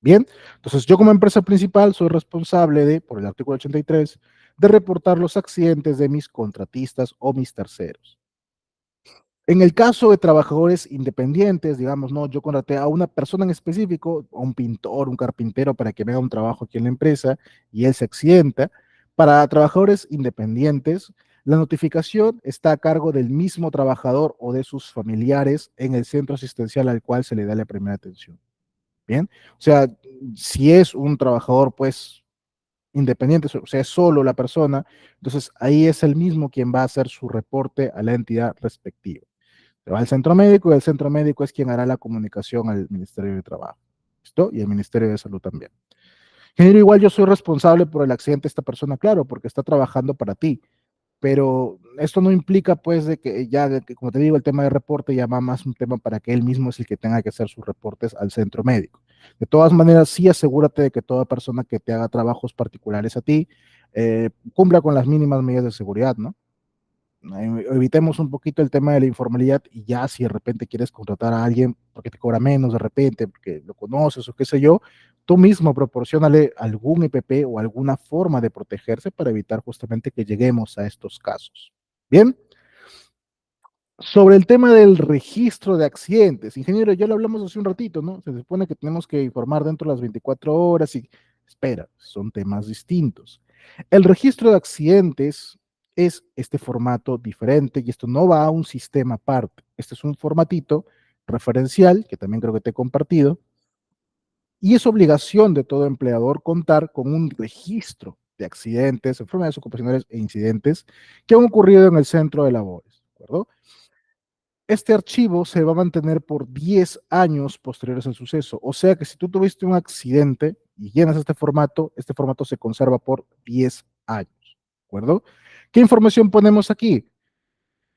Bien, entonces yo como empresa principal soy responsable de, por el artículo 83, de reportar los accidentes de mis contratistas o mis terceros. En el caso de trabajadores independientes, digamos, no, yo contraté a una persona en específico, a un pintor, un carpintero para que me haga un trabajo aquí en la empresa y él se accidenta. Para trabajadores independientes, la notificación está a cargo del mismo trabajador o de sus familiares en el centro asistencial al cual se le da la primera atención. Bien, o sea, si es un trabajador, pues, independiente, o sea, es solo la persona, entonces ahí es el mismo quien va a hacer su reporte a la entidad respectiva. Se va al centro médico y el centro médico es quien hará la comunicación al Ministerio de Trabajo. ¿Listo? Y el Ministerio de Salud también. Ingeniero, igual yo soy responsable por el accidente de esta persona, claro, porque está trabajando para ti, pero esto no implica pues de que ya, de que, como te digo, el tema de reporte ya va más un tema para que él mismo es el que tenga que hacer sus reportes al centro médico. De todas maneras, sí asegúrate de que toda persona que te haga trabajos particulares a ti cumpla con las mínimas medidas de seguridad, ¿no? Evitemos un poquito el tema de la informalidad y ya si de repente quieres contratar a alguien porque te cobra menos de repente, porque lo conoces o qué sé yo, tú mismo proporcionale algún EPP o alguna forma de protegerse para evitar justamente que lleguemos a estos casos. Bien, sobre el tema del registro de accidentes, ingeniero, ya lo hablamos hace un ratito, ¿no? Se supone que tenemos que informar dentro de las 24 horas y espera, son temas distintos. El registro de accidentes es este formato diferente y esto no va a un sistema aparte. Este es un formatito referencial, que también creo que te he compartido, y es obligación de todo empleador contar con un registro de accidentes, enfermedades ocupacionales e incidentes que han ocurrido en el centro de labores, ¿de acuerdo? Este archivo se va a mantener por 10 años posteriores al suceso. O sea que si tú tuviste un accidente y llenas este formato se conserva por 10 años. ¿De acuerdo? ¿Qué información ponemos aquí?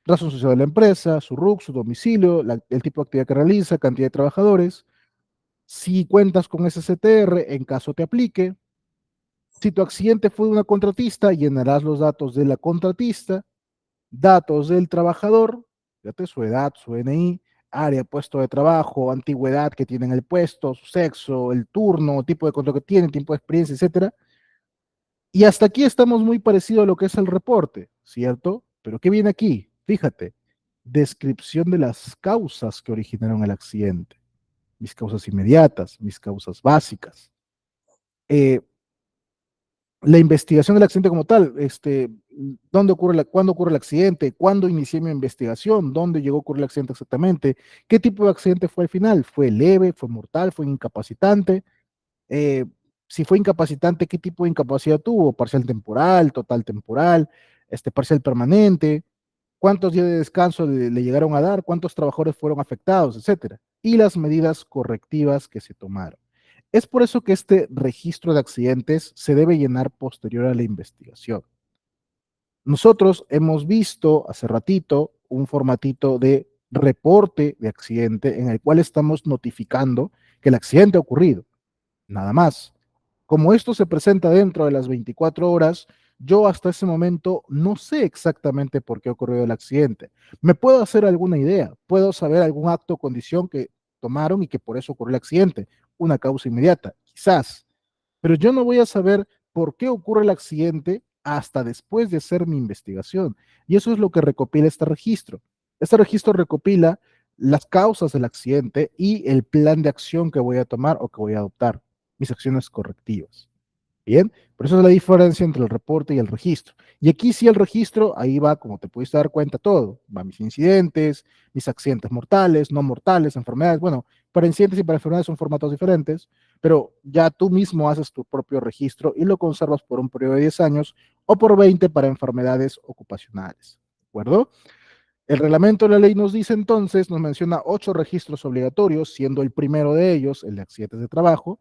Razón social de la empresa, su RUC, su domicilio, el tipo de actividad que realiza, cantidad de trabajadores. Si cuentas con SCTR, en caso te aplique. Si tu accidente fue de una contratista, llenarás los datos de la contratista, datos del trabajador, fíjate, su edad, su NI, área, puesto de trabajo, antigüedad que tiene en el puesto, su sexo, el turno, tipo de contrato que tiene, tiempo de experiencia, etcétera. Y hasta aquí estamos muy parecido a lo que es el reporte, ¿cierto? Pero ¿qué viene aquí? Fíjate, descripción de las causas que originaron el accidente, mis causas inmediatas, mis causas básicas. Eh, la investigación del accidente como tal, cuándo ocurre el accidente, cuándo inicié mi investigación, dónde llegó a ocurrir el accidente exactamente, qué tipo de accidente fue al final, fue leve, fue mortal, fue incapacitante, eh, si fue incapacitante, qué tipo de incapacidad tuvo, parcial temporal, total temporal, parcial permanente, cuántos días de descanso le llegaron a dar, cuántos trabajadores fueron afectados, etcétera, y las medidas correctivas que se tomaron. Es por eso que este registro de accidentes se debe llenar posterior a la investigación. Nosotros hemos visto hace ratito un formatito de reporte de accidente en el cual estamos notificando que el accidente ha ocurrido, nada más. Como esto se presenta dentro de las 24 horas, yo hasta ese momento no sé exactamente por qué ha ocurrido el accidente. Me puedo hacer alguna idea, puedo saber algún acto o condición que tomaron y que por eso ocurrió el accidente, una causa inmediata, quizás, pero yo no voy a saber por qué ocurre el accidente hasta después de hacer mi investigación. Y eso es lo que recopila este registro. Este registro recopila las causas del accidente y el plan de acción que voy a tomar o que voy a adoptar, mis acciones correctivas. Bien, por eso es la diferencia entre el reporte y el registro. Y aquí sí el registro, ahí va, como te pudiste dar cuenta, todo. Va mis incidentes, mis accidentes mortales, no mortales, enfermedades. Bueno, para incidentes y para enfermedades son formatos diferentes, pero ya tú mismo haces tu propio registro y lo conservas por un periodo de 10 años o por 20 para enfermedades ocupacionales. ¿De acuerdo? El reglamento de la ley nos dice entonces, nos menciona 8 registros obligatorios, siendo el primero de ellos el de accidentes de trabajo,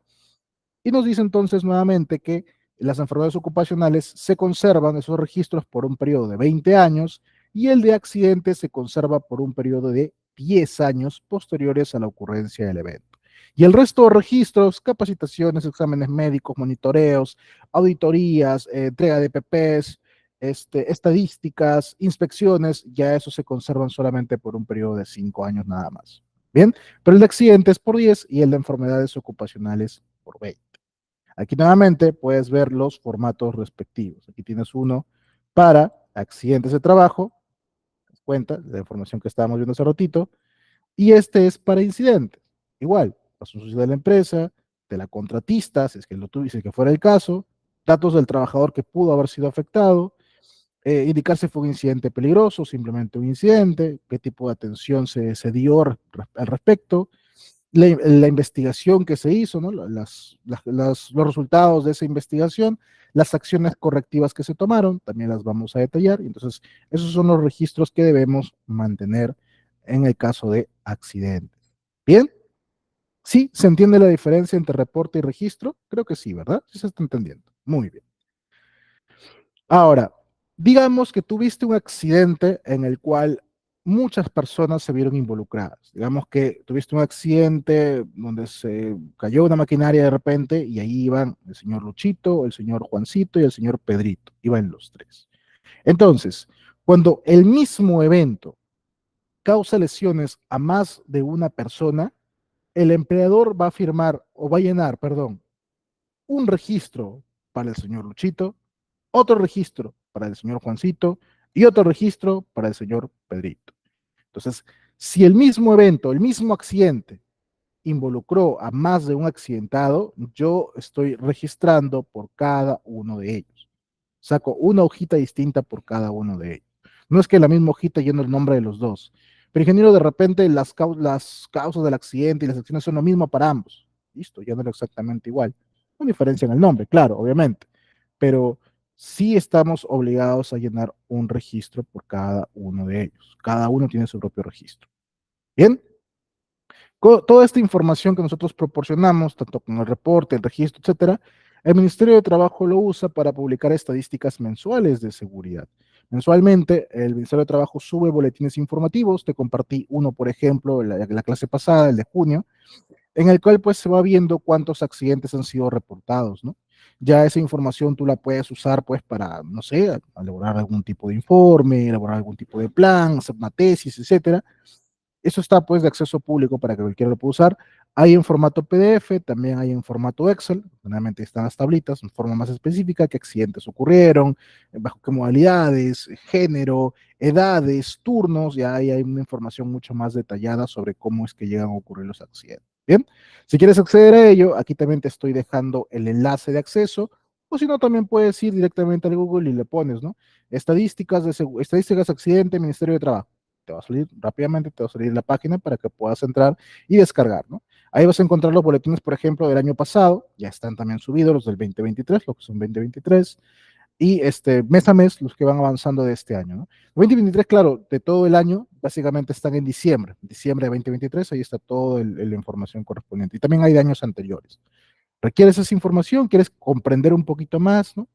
y nos dice entonces nuevamente que las enfermedades ocupacionales se conservan esos registros por un periodo de 20 años y el de accidentes se conserva por un periodo de 10 años posteriores a la ocurrencia del evento. Y el resto de registros, capacitaciones, exámenes médicos, monitoreos, auditorías, entrega de PPs, estadísticas, inspecciones, ya eso se conservan solamente por un periodo de 5 años nada más. Bien, pero el de accidentes por 10 y el de enfermedades ocupacionales por 20. Aquí nuevamente puedes ver los formatos respectivos. Aquí tienes uno para accidentes de trabajo, te das cuenta de la información que estábamos viendo hace ratito, y este es para incidentes. Igual, razón social de la empresa, de la contratista, si es que lo tuviese que fuera el caso, datos del trabajador que pudo haber sido afectado, indicar si fue un incidente peligroso, simplemente un incidente, qué tipo de atención se dio al respecto, la investigación que se hizo, ¿no? Los resultados de esa investigación, las acciones correctivas que se tomaron, también las vamos a detallar. Entonces, esos son los registros que debemos mantener en el caso de accidentes. Bien, ¿sí? ¿Se entiende la diferencia entre reporte y registro? Creo que sí, ¿verdad? Sí se está entendiendo. Muy bien. Ahora, digamos que tuviste un accidente en el cual muchas personas se vieron involucradas. Digamos que tuviste un accidente donde se cayó una maquinaria de repente y ahí iban el señor Luchito, el señor Juancito y el señor Pedrito. Iban los tres. Entonces, cuando el mismo evento causa lesiones a más de una persona, el empleador va a firmar o va a llenar, perdón, un registro para el señor Luchito, otro registro para el señor Juancito y otro registro para el señor Pedrito. Entonces, si el mismo evento, el mismo accidente involucró a más de un accidentado, yo estoy registrando por cada uno de ellos. Saco una hojita distinta por cada uno de ellos. No es que la misma hojita lleno el nombre de los dos, Pero ingeniero, de repente las causas del accidente y las acciones son lo mismo para ambos. Listo, ya no era exactamente igual. Una diferencia en el nombre, claro, obviamente. Pero sí estamos obligados a llenar un registro por cada uno de ellos. Cada uno tiene su propio registro. Bien, toda esta información que nosotros proporcionamos, tanto con el reporte, el registro, etcétera, el Ministerio de Trabajo lo usa para publicar estadísticas mensuales de seguridad. Mensualmente, el Ministerio de Trabajo sube boletines informativos. Te compartí uno, por ejemplo, la clase pasada, el de junio, en el cual pues se va viendo cuántos accidentes han sido reportados, ¿no? Ya esa información tú la puedes usar pues para, no sé, elaborar algún tipo de informe, elaborar algún tipo de plan, hacer una tesis, etcétera. Eso está pues de acceso público para que cualquiera lo pueda usar. Hay en formato PDF, también hay en formato Excel, generalmente están las tablitas en forma más específica, qué accidentes ocurrieron, bajo qué modalidades, género, edades, turnos, ya ahí hay una información mucho más detallada sobre cómo es que llegan a ocurrir los accidentes. Bien, si quieres acceder a ello, aquí también te estoy dejando el enlace de acceso, o si no, también puedes ir directamente al Google y le pones, ¿no? Estadísticas accidente, Ministerio de Trabajo. Te va a salir rápidamente, te va a salir la página para que puedas entrar y descargar, ¿no? Ahí vas a encontrar los boletines, por ejemplo, del año pasado, ya están también subidos los del 2023, los que son 2023, y mes a mes los que van avanzando de este año, ¿no? 2023, claro, de todo el año, básicamente están en diciembre de 2023, ahí está toda la información correspondiente, y también hay de años anteriores. ¿Requieres esa información? ¿Quieres comprender un poquito más, ¿no?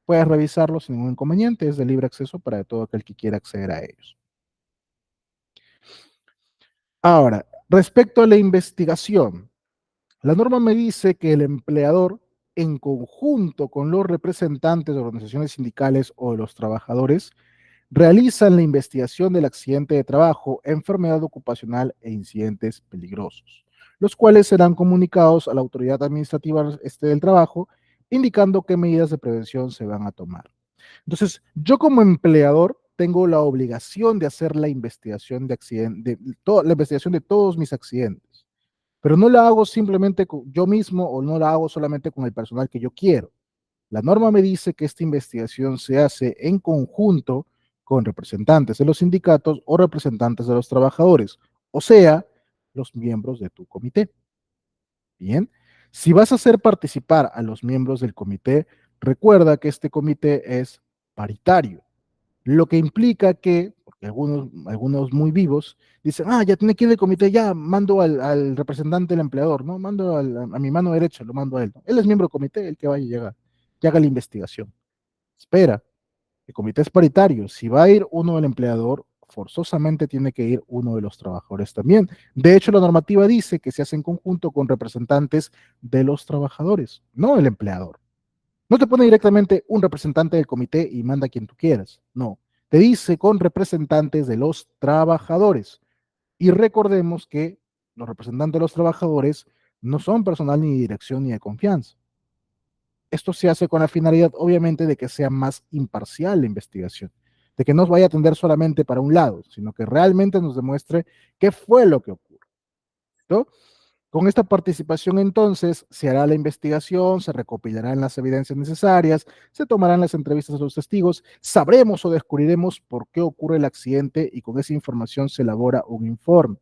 Puedes revisarlo sin ningún inconveniente, es de libre acceso para todo aquel que quiera acceder a ellos. Ahora, respecto a la investigación, la norma me dice que el empleador, en conjunto con los representantes de organizaciones sindicales o de los trabajadores, realizan la investigación del accidente de trabajo, enfermedad ocupacional e incidentes peligrosos, los cuales serán comunicados a la autoridad administrativa del trabajo, indicando qué medidas de prevención se van a tomar. Entonces, yo como empleador tengo la obligación de hacer la investigación de accidente, la investigación de todos mis accidentes, pero no la hago simplemente yo mismo o no la hago solamente con el personal que yo quiero. La norma me dice que esta investigación se hace en conjunto con representantes de los sindicatos o representantes de los trabajadores, o sea, los miembros de tu comité. Bien, si vas a hacer participar a los miembros del comité, recuerda que este comité es paritario, lo que implica que, porque algunos muy vivos dicen, ah, ya tiene que ir el comité, ya mando al representante del empleador, ¿no? Mando a mi mano derecha, lo mando a él, ¿no? Él es miembro del comité, el que vaya a llegar, que haga la investigación. Espera, el comité es paritario, si va a ir uno del empleador, forzosamente tiene que ir uno de los trabajadores también. De hecho, la normativa dice que se hace en conjunto con representantes de los trabajadores, no el empleador. No te pone directamente un representante del comité y manda a quien tú quieras. No, te dice con representantes de los trabajadores. Y recordemos que los representantes de los trabajadores no son personal ni de dirección ni de confianza. Esto se hace con la finalidad, obviamente, de que sea más imparcial la investigación, de que no vaya a tender solamente para un lado, sino que realmente nos demuestre qué fue lo que ocurrió, ¿no? Con esta participación, entonces, se hará la investigación, se recopilarán las evidencias necesarias, se tomarán las entrevistas a los testigos, sabremos o descubriremos por qué ocurre el accidente y con esa información se elabora un informe.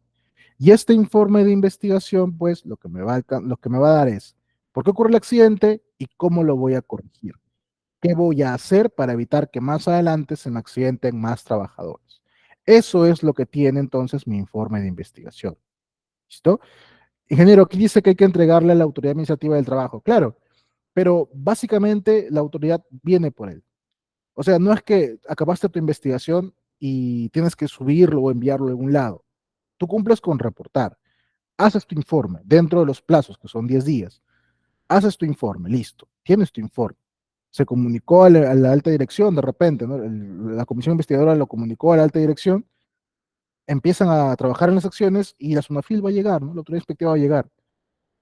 Y este informe de investigación, pues, lo que me va a dar es por qué ocurre el accidente y cómo lo voy a corregir. ¿Qué voy a hacer para evitar que más adelante se me accidenten más trabajadores? Eso es lo que tiene entonces mi informe de investigación. ¿Listo? Ingeniero, aquí dice que hay que entregarle a la autoridad administrativa del trabajo. Claro, pero básicamente la autoridad viene por él. O sea, no es que acabaste tu investigación y tienes que subirlo o enviarlo a algún lado. Tú cumples con reportar, haces tu informe dentro de los plazos, que son 10 días, haces tu informe, listo, tienes tu informe. Se comunicó a la alta dirección de repente, ¿no? La comisión investigadora lo comunicó a la alta dirección, empiezan a trabajar en las acciones y la SUNAFIL va a llegar, ¿no? La autoridad inspectiva va a llegar.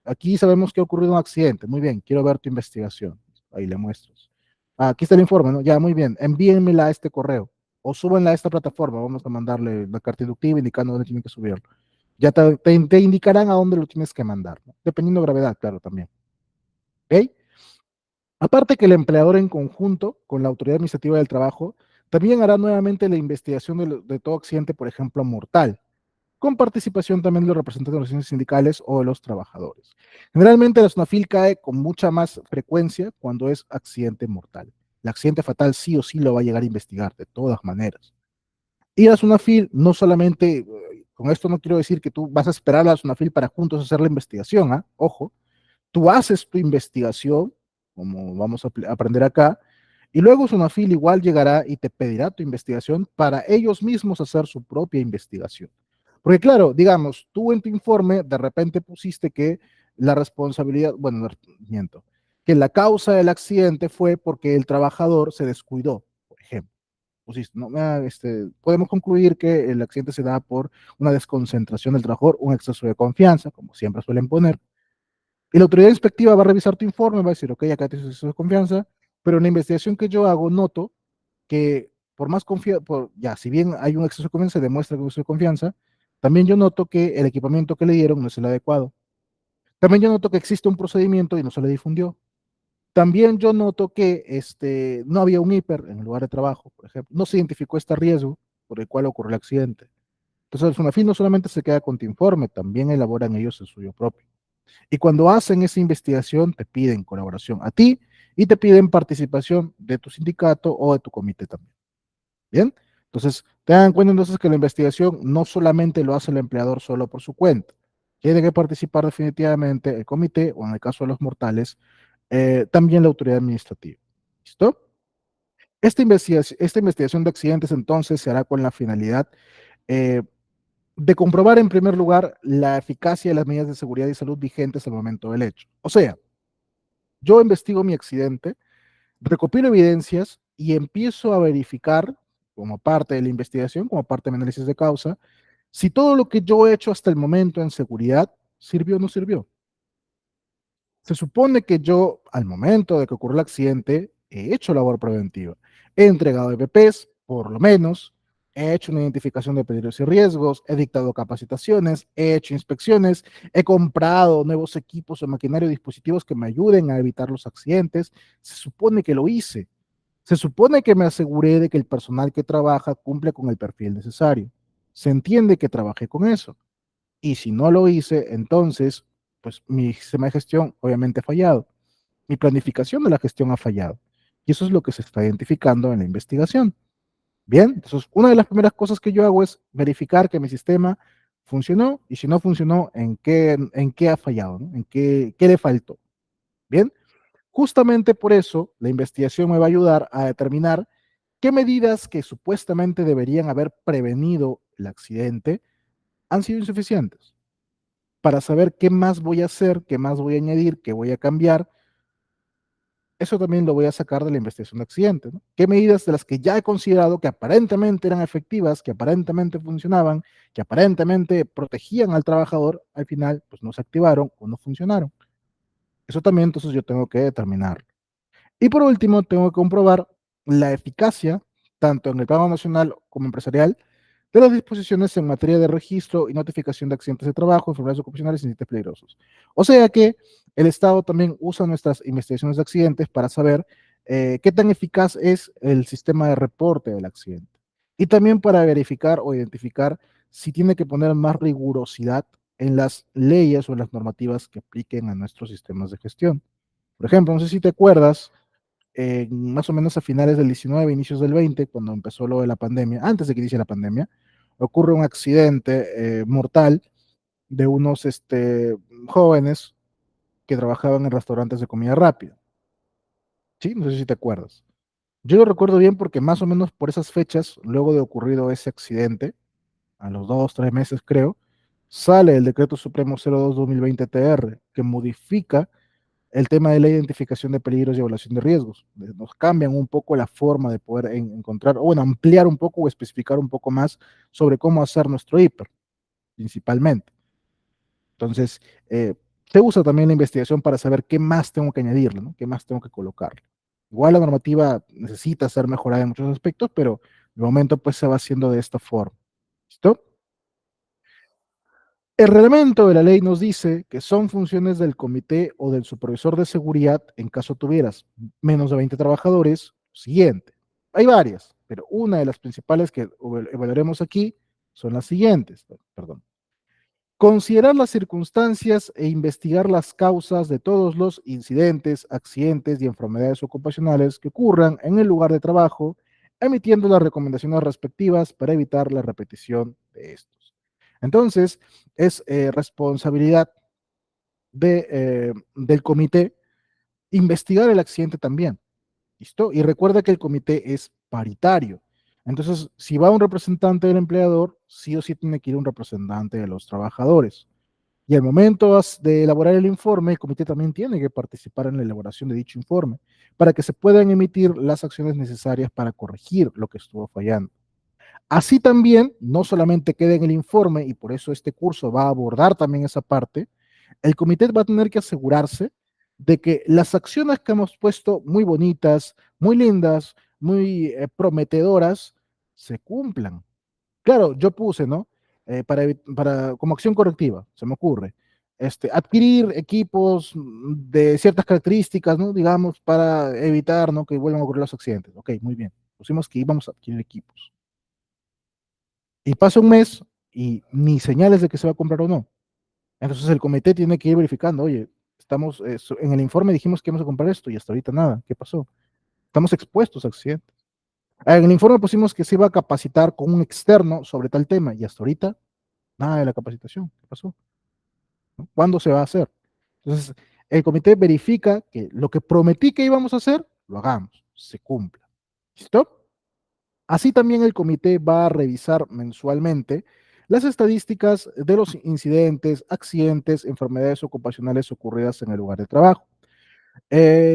Aquí sabemos que ha ocurrido un accidente. Muy bien, quiero ver tu investigación. Ahí le muestras. Ah, aquí está el informe, ¿no? Ya, muy bien. Envíenmela a este correo o súbanla a esta plataforma. Vamos a mandarle la carta inductiva indicando dónde tienen que subirlo. Ya te indicarán a dónde lo tienes que mandar, ¿no? Dependiendo de gravedad, claro, también. ¿Ok? Aparte que el empleador en conjunto con la autoridad administrativa del trabajo también hará nuevamente la investigación de todo accidente, por ejemplo, mortal. con participación también de los representantes de las organizaciones sindicales o de los trabajadores. Generalmente la SUNAFIL cae con mucha más frecuencia cuando es accidente mortal. El accidente fatal sí o sí lo va a llegar a investigar, de todas maneras. Ir a SUNAFIL no solamente, con esto no quiero decir que tú vas a esperar a la SUNAFIL para juntos hacer la investigación, ¿ah? Ojo, tú haces tu investigación, como vamos a aprender acá, y luego SUNAFIL igual llegará y te pedirá tu investigación para ellos mismos hacer su propia investigación. Porque claro, digamos, tú en tu informe de repente pusiste que la responsabilidad, bueno, no, miento, que la causa del accidente fue porque el trabajador se descuidó, por ejemplo. Pusiste, no, podemos concluir que el accidente se da por una desconcentración del trabajador, un exceso de confianza, como siempre suelen poner, y la autoridad inspectiva va a revisar tu informe, va a decir, ok, acá tienes exceso de confianza, pero en la investigación que yo hago noto que por más confianza, ya, si bien hay un exceso de confianza, se demuestra que hay un exceso de confianza, también yo noto que el equipamiento que le dieron no es el adecuado. También yo noto que existe un procedimiento y no se le difundió. También yo noto que no había un hiper en el lugar de trabajo, por ejemplo. No se identificó este riesgo por el cual ocurrió el accidente. Entonces, el SUNAFIL no solamente se queda con tu informe, también elaboran ellos el suyo propio. Y cuando hacen esa investigación, te piden colaboración a ti y te piden participación de tu sindicato o de tu comité también. ¿Bien? Entonces, tengan en cuenta entonces que la investigación no solamente lo hace el empleador solo por su cuenta. Tiene que participar definitivamente el comité o en el caso de los mortales, también la autoridad administrativa. ¿Listo? Esta investigación de accidentes entonces se hará con la finalidad eh, de comprobar en primer lugar la eficacia de las medidas de seguridad y salud vigentes al momento del hecho. O sea, yo investigo mi accidente, recopilo evidencias y empiezo a verificar, como parte de la investigación, como parte de mi análisis de causa, si todo lo que yo he hecho hasta el momento en seguridad sirvió o no sirvió. Se supone que yo, al momento de que ocurrió el accidente, he hecho labor preventiva. He entregado EPPs, por lo menos, he hecho una identificación de peligros y riesgos, he dictado capacitaciones, he hecho inspecciones, he comprado nuevos equipos o maquinaria o dispositivos que me ayuden a evitar los accidentes. Se supone que lo hice. Se supone que me aseguré de que el personal que trabaja cumple con el perfil necesario. Se entiende que trabajé con eso. Y si no lo hice, entonces, pues mi sistema de gestión obviamente ha fallado. Mi planificación de la gestión ha fallado. Y eso es lo que se está identificando en la investigación. Bien, entonces una de las primeras cosas que yo hago es verificar que mi sistema funcionó y si no funcionó, en qué ha fallado, ¿no? ¿Qué le faltó? Bien, justamente por eso la investigación me va a ayudar a determinar qué medidas que supuestamente deberían haber prevenido el accidente han sido insuficientes para saber qué más voy a hacer, qué más voy a añadir, qué voy a cambiar. Eso también lo voy a sacar de la investigación de accidentes, ¿no? ¿Qué medidas de las que ya he considerado que aparentemente eran efectivas, que aparentemente funcionaban, que aparentemente protegían al trabajador, al final pues no se activaron o no funcionaron? Eso también entonces yo tengo que determinar. Y por último, tengo que comprobar la eficacia, tanto en el plano nacional como empresarial, de las disposiciones en materia de registro y notificación de accidentes de trabajo, enfermedades ocupacionales y incidentes peligrosos. O sea que el Estado también usa nuestras investigaciones de accidentes para saber qué tan eficaz es el sistema de reporte del accidente. Y también para verificar o identificar si tiene que poner más rigurosidad en las leyes o en las normativas que apliquen a nuestros sistemas de gestión. Por ejemplo, no sé si te acuerdas, más o menos a finales del 19, inicios del 20, cuando empezó lo de la pandemia, antes de que inicie la pandemia, ocurre un accidente mortal de unos jóvenes que trabajaban en restaurantes de comida rápida. ¿Sí? No sé si te acuerdas. Yo lo recuerdo bien porque más o menos por esas fechas, luego de ocurrido ese accidente, a los 2, 3 meses creo, sale el decreto supremo 02-2020-TR, que modifica el tema de la identificación de peligros y evaluación de riesgos. Nos cambian un poco la forma de poder encontrar, o bueno, ampliar un poco o especificar un poco más sobre cómo hacer nuestro hiper, principalmente. Entonces, se usa también la investigación para saber qué más tengo que añadirle, ¿no? ¿Qué más tengo que colocarle? Igual la normativa necesita ser mejorada en muchos aspectos, pero de momento pues se va haciendo de esta forma. ¿Listo? El reglamento de la ley nos dice que son funciones del comité o del supervisor de seguridad en caso tuvieras menos de 20 trabajadores. Siguiente. Hay varias, pero una de las principales que evaluaremos aquí son las siguientes. Perdón. Considerar las circunstancias e investigar las causas de todos los incidentes, accidentes y enfermedades ocupacionales que ocurran en el lugar de trabajo, emitiendo las recomendaciones respectivas para evitar la repetición de estos. Entonces, es responsabilidad del comité investigar el accidente también. ¿Listo? Y recuerda que el comité es paritario. Entonces, si va un representante del empleador, sí o sí tiene que ir un representante de los trabajadores. Y al momento de elaborar el informe, el comité también tiene que participar en la elaboración de dicho informe para que se puedan emitir las acciones necesarias para corregir lo que estuvo fallando. Así también, no solamente queda en el informe, y por eso este curso va a abordar también esa parte, el comité va a tener que asegurarse de que las acciones que hemos puesto muy bonitas, muy lindas, muy prometedoras, se cumplan. Claro, yo puse, ¿no? Como acción correctiva, se me ocurre, adquirir equipos de ciertas características, ¿no? Digamos, para evitar, ¿no? Que vuelvan a ocurrir los accidentes. Ok, muy bien. Pusimos que íbamos a adquirir equipos. Y pasa un mes y ni señales de que se va a comprar o no. Entonces el comité tiene que ir verificando, oye, en el informe dijimos que íbamos a comprar esto y hasta ahorita nada. ¿Qué pasó? Estamos expuestos a accidentes. En el informe pusimos que se iba a capacitar con un externo sobre tal tema y hasta ahorita nada de la capacitación. ¿Qué pasó? ¿No? ¿Cuándo se va a hacer? Entonces, el comité verifica que lo que prometí que íbamos a hacer, lo hagamos, se cumpla. ¿Listo? Así también el comité va a revisar mensualmente las estadísticas de los incidentes, accidentes, enfermedades ocupacionales ocurridas en el lugar de trabajo,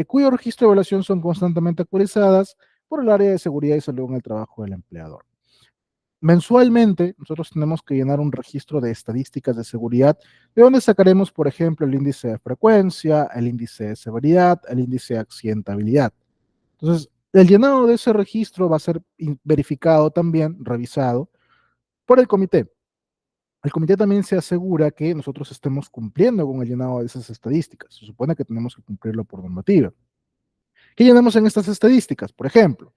cuyo registro de evaluación son constantemente actualizadas por el área de seguridad y salud en el trabajo del empleador. Mensualmente, nosotros tenemos que llenar un registro de estadísticas de seguridad, de donde sacaremos, por ejemplo, el índice de frecuencia, el índice de severidad, el índice de accidentabilidad. Entonces, el llenado de ese registro va a ser verificado también, revisado por el comité. El comité también se asegura que nosotros estemos cumpliendo con el llenado de esas estadísticas. Se supone que tenemos que cumplirlo por normativa. ¿Qué llenamos en estas estadísticas? Por ejemplo,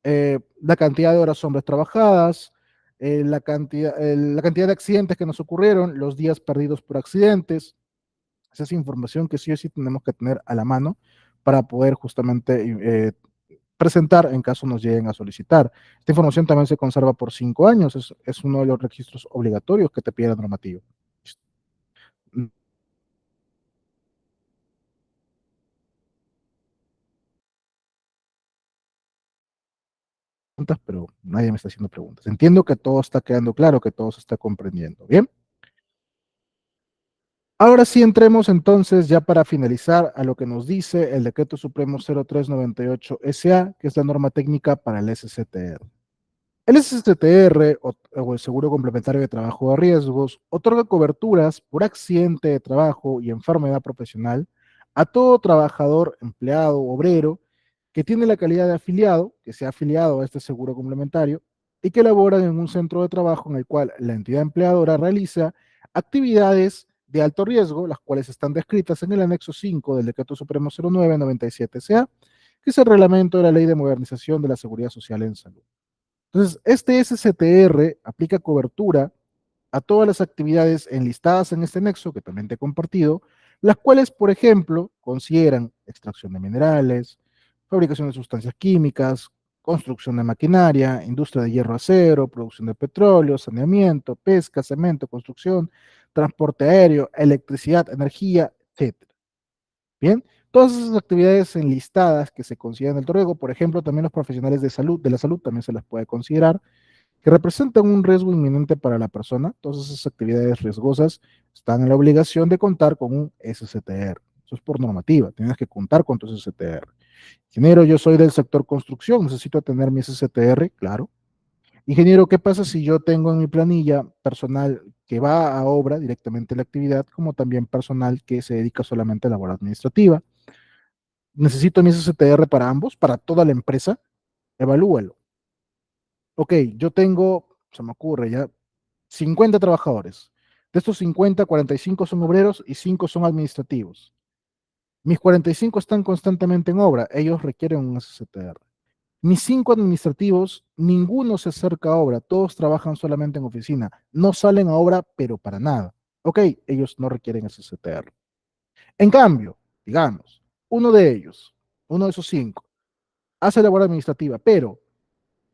la cantidad de horas hombres trabajadas, la cantidad de accidentes que nos ocurrieron, los días perdidos por accidentes. Esa es información que sí o sí tenemos que tener a la mano para poder justamente presentar en caso nos lleguen a solicitar. Esta información también se conserva por 5 años, es uno de los registros obligatorios que te pide la normativa. Pero nadie me está haciendo preguntas. Entiendo que todo está quedando claro, que todo se está comprendiendo. Bien. Ahora sí entremos entonces ya para finalizar a lo que nos dice el Decreto Supremo 0398 SA, que es la norma técnica para el SCTR. El SSTR o el Seguro Complementario de Trabajo de Riesgos otorga coberturas por accidente de trabajo y enfermedad profesional a todo trabajador, empleado, obrero que tiene la calidad de afiliado, que sea afiliado a este seguro complementario y que labora en un centro de trabajo en el cual la entidad empleadora realiza actividades de alto riesgo, las cuales están descritas en el anexo 5 del Decreto Supremo 0997-SA, que es el reglamento de la Ley de Modernización de la Seguridad Social en Salud. Entonces, este SCTR aplica cobertura a todas las actividades enlistadas en este nexo, que también te he compartido, las cuales, por ejemplo, consideran extracción de minerales, fabricación de sustancias químicas, construcción de maquinaria, industria de hierro acero, producción de petróleo, saneamiento, pesca, cemento, construcción, transporte aéreo, electricidad, energía, etcétera. Bien, todas esas actividades enlistadas que se consideran el riesgo, por ejemplo, también los profesionales de la salud también se las puede considerar, que representan un riesgo inminente para la persona. Todas esas actividades riesgosas están en la obligación de contar con un SCTR. Eso es por normativa, tienes que contar con tu SCTR. Ingeniero, yo soy del sector construcción, necesito tener mi SCTR, claro. Ingeniero, ¿qué pasa si yo tengo en mi planilla personal que va a obra directamente a la actividad, como también personal que se dedica solamente a labor administrativa? Necesito mi SCTR para ambos, para toda la empresa, evalúalo. Ok, yo tengo, se me ocurre ya, 50 trabajadores. De estos 50, 45 son obreros y 5 son administrativos. Mis 45 están constantemente en obra, ellos requieren un SCTR. Mis 5 administrativos, ninguno se acerca a obra, todos trabajan solamente en oficina, no salen a obra, pero para nada. Ok, ellos no requieren ese CTR. En cambio, digamos, uno de ellos, uno de esos cinco, hace labor administrativa, pero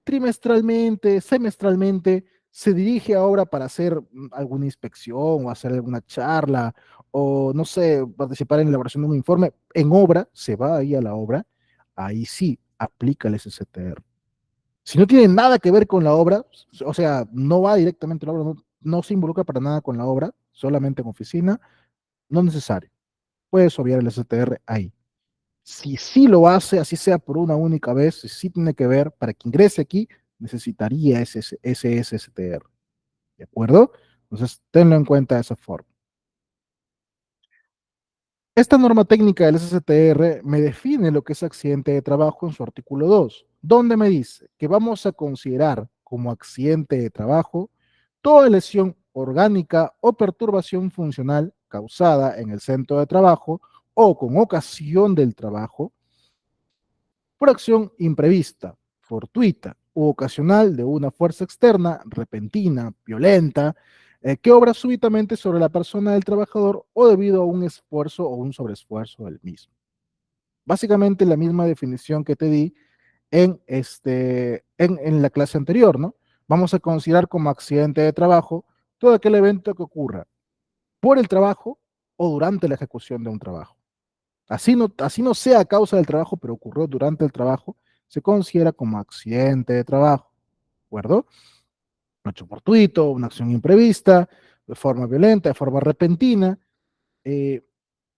trimestralmente, semestralmente, se dirige a obra para hacer alguna inspección o hacer alguna charla o, no sé, participar en la elaboración de un informe. En obra, se va ahí a la obra, ahí sí, aplica el SCTR. Si no tiene nada que ver con la obra, o sea, no va directamente a la obra, no se involucra para nada con la obra, solamente en oficina, no es necesario. Puedes obviar el STR ahí. Si sí lo hace, así sea por una única vez, si sí tiene que ver, para que ingrese aquí, necesitaría ese STR. ¿De acuerdo? Entonces, tenlo en cuenta de esa forma. Esta norma técnica del SSTR me define lo que es accidente de trabajo en su artículo 2, donde me dice que vamos a considerar como accidente de trabajo toda lesión orgánica o perturbación funcional causada en el centro de trabajo o con ocasión del trabajo por acción imprevista, fortuita u ocasional de una fuerza externa, repentina, violenta, que obra súbitamente sobre la persona del trabajador o debido a un esfuerzo o un sobreesfuerzo del mismo. Básicamente la misma definición que te di en la clase anterior, ¿no? Vamos a considerar como accidente de trabajo todo aquel evento que ocurra por el trabajo o durante la ejecución de un trabajo. Así no sea a causa del trabajo, pero ocurrió durante el trabajo, se considera como accidente de trabajo, ¿de acuerdo? Un hecho fortuito, una acción imprevista, de forma violenta, de forma repentina, eh,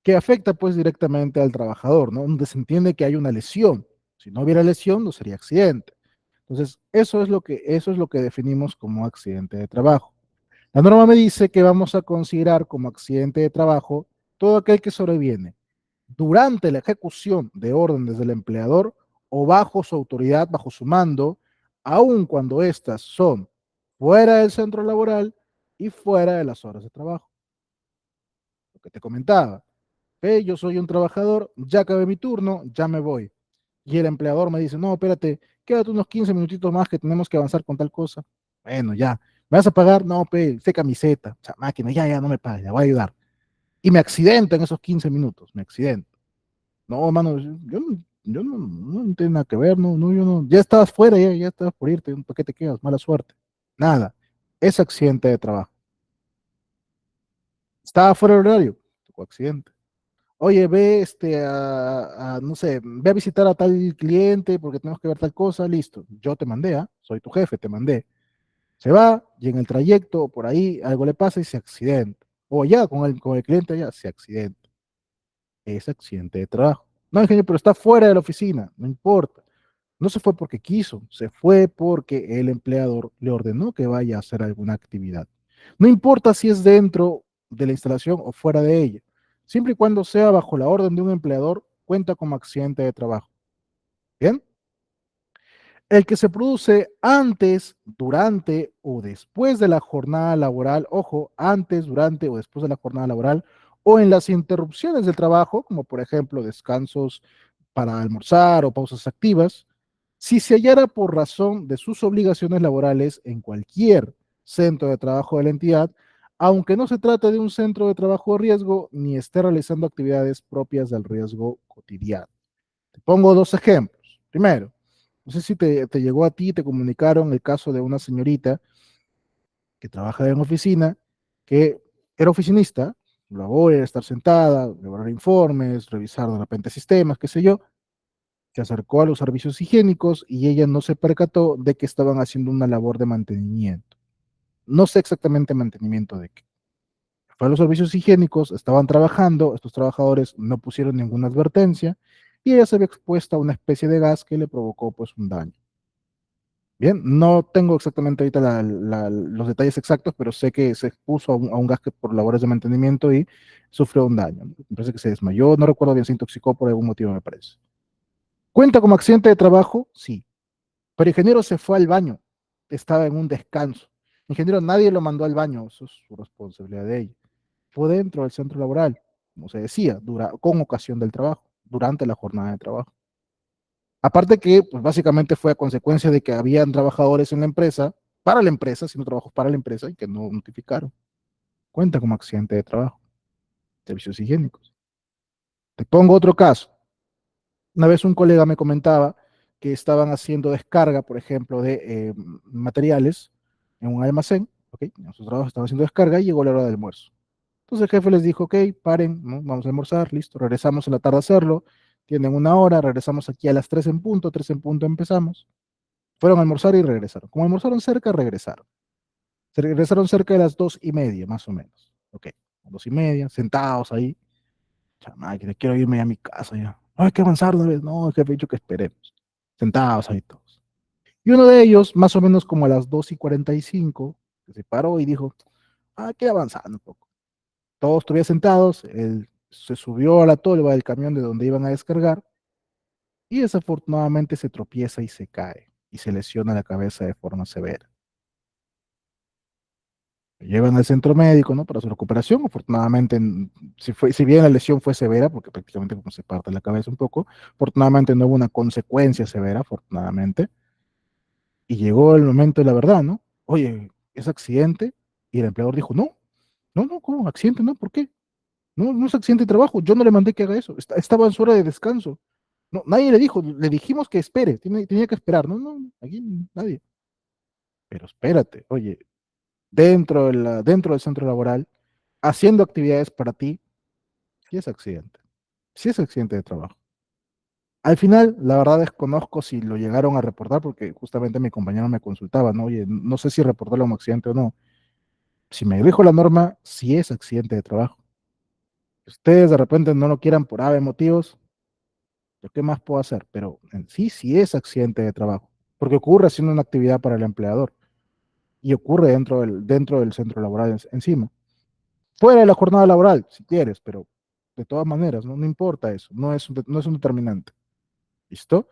que afecta pues directamente al trabajador, ¿no? Donde se entiende que hay una lesión. Si no hubiera lesión, no sería accidente. Entonces, eso es lo que definimos como accidente de trabajo. La norma me dice que vamos a considerar como accidente de trabajo todo aquel que sobreviene durante la ejecución de órdenes del empleador o bajo su autoridad, bajo su mando, aun cuando éstas son fuera del centro laboral y fuera de las horas de trabajo. Lo que te comentaba, yo soy un trabajador, ya acabé mi turno, ya me voy. Y el empleador me dice, no, espérate, quédate unos 15 minutitos más que tenemos que avanzar con tal cosa. Bueno, ya. ¿Me vas a pagar? No, sé camiseta. O sea, máquina, ya, no me pagues, ya voy a ayudar. Y me accidento en esos 15 minutos, me accidento. No, mano, yo no tengo nada que ver, yo no, ya estabas fuera, ya estabas por irte, ¿para qué te quedas? Mala suerte. Nada, es accidente de trabajo. Estaba fuera del horario, tuvo accidente. Oye, ve no sé, ve a visitar a tal cliente porque tenemos que ver tal cosa, listo. Yo te mandé, ¿ah? Soy tu jefe, te mandé. Se va y en el trayecto, por ahí, algo le pasa y se accidenta. O ya, con el cliente ya se accidenta. Es accidente de trabajo. No, ingeniero, pero está fuera de la oficina, no importa. No se fue porque quiso, se fue porque el empleador le ordenó que vaya a hacer alguna actividad. No importa si es dentro de la instalación o fuera de ella, siempre y cuando sea bajo la orden de un empleador, cuenta como accidente de trabajo. ¿Bien? El que se produce antes, durante o después de la jornada laboral, ojo, antes, durante o después de la jornada laboral, o en las interrupciones del trabajo, como por ejemplo descansos para almorzar o pausas activas, si se hallara por razón de sus obligaciones laborales en cualquier centro de trabajo de la entidad, aunque no se trate de un centro de trabajo de riesgo ni esté realizando actividades propias del riesgo cotidiano. Te pongo dos ejemplos. Primero, no sé si te llegó a ti, te comunicaron el caso de una señorita que trabaja en oficina, que era oficinista, labor era estar sentada, elaborar informes, revisar de repente sistemas, qué sé yo, se acercó a los servicios higiénicos y ella no se percató de que estaban haciendo una labor de mantenimiento. No sé exactamente mantenimiento de qué. Fue a los servicios higiénicos, estaban trabajando, estos trabajadores no pusieron ninguna advertencia y ella se había expuesta a una especie de gas que le provocó pues un daño. Bien, no tengo exactamente ahorita los detalles exactos, pero sé que se expuso a un gas que por labores de mantenimiento y sufrió un daño. Me parece que se desmayó, no recuerdo bien, se intoxicó por algún motivo, me parece. ¿Cuenta como accidente de trabajo? Sí. Pero el ingeniero se fue al baño, estaba en un descanso. Ingeniero, nadie lo mandó al baño, eso es su responsabilidad de ella. Fue dentro del centro laboral, como se decía, con ocasión del trabajo, durante la jornada de trabajo. Aparte que, pues básicamente fue a consecuencia de que habían trabajadores en la empresa, para la empresa, haciendo trabajos para la empresa y que no notificaron. cuenta como accidente de trabajo, servicios higiénicos. Te pongo otro caso. Una vez un colega me comentaba que estaban haciendo descarga, por ejemplo, de materiales en un almacén, ¿ok? En sus trabajos estaban haciendo descarga y llegó la hora del almuerzo. Entonces el jefe les dijo, ok, paren, ¿no? Vamos a almorzar, listo, regresamos en la tarde a hacerlo, tienen una hora, regresamos aquí a las 3 en punto, 3 en punto empezamos. Fueron a almorzar y regresaron. Como almorzaron cerca, regresaron. Se regresaron cerca de las 2:30, más o menos. Ok, 2:30, sentados ahí. Chama, que quiero irme a mi casa ya. No, hay que avanzar una vez. No, el jefe ha dicho que esperemos. Sentados ahí todos. Y uno de ellos, más o menos como a las 2:45, se paró y dijo, hay que avanzar un poco. Todos todavía sentados, él se subió a la tolva del camión de donde iban a descargar y desafortunadamente se tropieza y se cae y se lesiona la cabeza de forma severa. Lo llevan al centro médico, ¿no? Para su recuperación. Afortunadamente, si bien la lesión fue severa, porque prácticamente como se parte la cabeza un poco, afortunadamente no hubo una consecuencia severa, afortunadamente. Y llegó el momento de la verdad, ¿no? Oye, ¿es accidente? Y el empleador dijo, no, no, no, ¿cómo? ¿Accidente? No, ¿por qué? No, no es accidente de trabajo, yo no le mandé que haga eso, estaba en su hora de descanso. No, nadie le dijo, le dijimos que espere, tenía que esperar. No, no, aquí nadie. Pero espérate, oye, dentro del centro laboral, haciendo actividades para ti, sí es accidente de trabajo. Al final, la verdad desconozco si lo llegaron a reportar, porque justamente mi compañero me consultaba, ¿no? Oye, no sé si reportarlo como accidente o no. Si me dijo la norma, sí es accidente de trabajo. Si ustedes de repente no lo quieran por ave motivos, ¿yo qué más puedo hacer? Pero en sí, sí es accidente de trabajo, porque ocurre haciendo una actividad para el empleador y ocurre dentro del centro laboral encima. Fuera de la jornada laboral, si quieres, pero de todas maneras, no, no importa eso, no es un determinante. ¿Listo?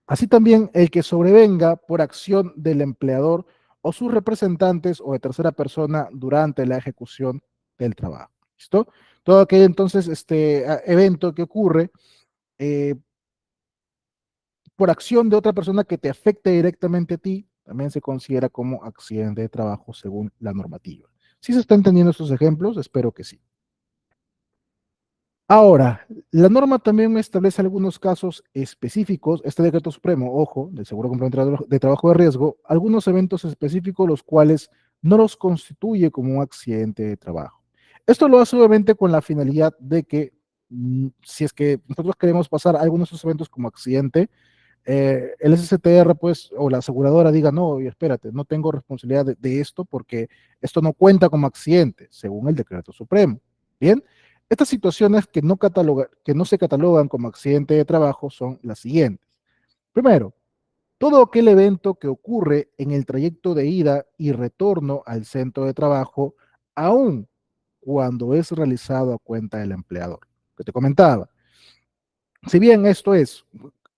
Así también el que sobrevenga por acción del empleador o sus representantes o de tercera persona durante la ejecución del trabajo. ¿Listo? Todo aquel entonces evento que ocurre eh, por acción de otra persona que te afecte directamente a ti, también se considera como accidente de trabajo según la normativa. ¿Sí se están entendiendo estos ejemplos? Espero que sí. Ahora, la norma también me establece algunos casos específicos, este decreto supremo, ojo, del seguro complementario de trabajo de riesgo, algunos eventos específicos los cuales no los constituye como un accidente de trabajo. Esto lo hace obviamente con la finalidad de que si es que nosotros queremos pasar algunos de esos eventos como accidente, el SSTR, pues, o la aseguradora diga, no, oye, espérate, no tengo responsabilidad de esto porque esto no cuenta como accidente, según el decreto supremo. Bien, estas situaciones que no se catalogan como accidente de trabajo son las siguientes. Primero, todo aquel evento que ocurre en el trayecto de ida y retorno al centro de trabajo, aun cuando es realizado a cuenta del empleador, que te comentaba. Si bien esto es,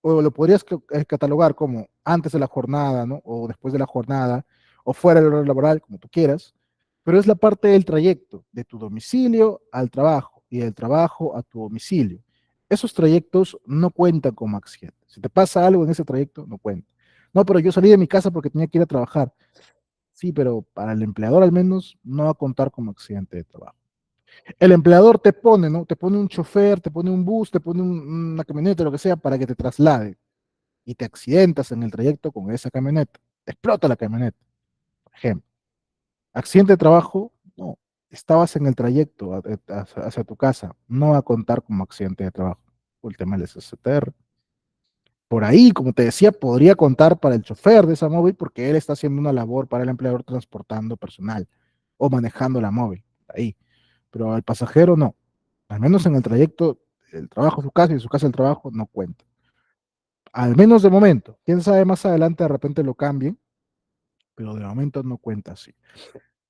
o lo podrías catalogar como antes de la jornada, ¿no? O después de la jornada, o fuera del horario laboral, como tú quieras, pero es la parte del trayecto, de tu domicilio al trabajo y del trabajo a tu domicilio. Esos trayectos no cuentan como accidente. Si te pasa algo en ese trayecto, no cuenta. No, pero yo salí de mi casa porque tenía que ir a trabajar. Sí, pero para el empleador al menos no va a contar como accidente de trabajo. El empleador te pone, ¿no? Te pone un chofer, te pone un bus, te pone una camioneta, lo que sea, para que te traslade y te accidentas en el trayecto con esa camioneta. Te explota la camioneta, por ejemplo. Accidente de trabajo, no. Estabas en el trayecto hacia tu casa, no va a contar como accidente de trabajo. Por el tema del SSTR. Por ahí, como te decía, podría contar para el chofer de esa móvil porque él está haciendo una labor para el empleador transportando personal o manejando la móvil. Ahí. Pero al pasajero no. Al menos en el trayecto, el trabajo a su casa y de su casa al trabajo no cuenta. Al menos de momento. Quién sabe más adelante de repente lo cambien, pero de momento no cuenta así.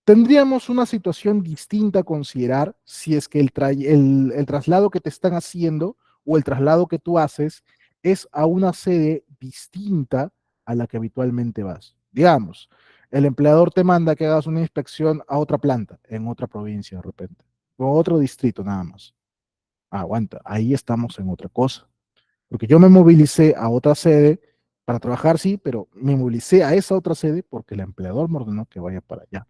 Tendríamos una situación distinta a considerar si es que el traslado que te están haciendo o el traslado que tú haces es a una sede distinta a la que habitualmente vas. Digamos, el empleador te manda que hagas una inspección a otra planta, en otra provincia de repente, o otro distrito nada más. Aguanta, ahí estamos en otra cosa. Porque yo me movilicé a otra sede para trabajar, sí, pero me movilicé a esa otra sede porque el empleador me ordenó que vaya para allá.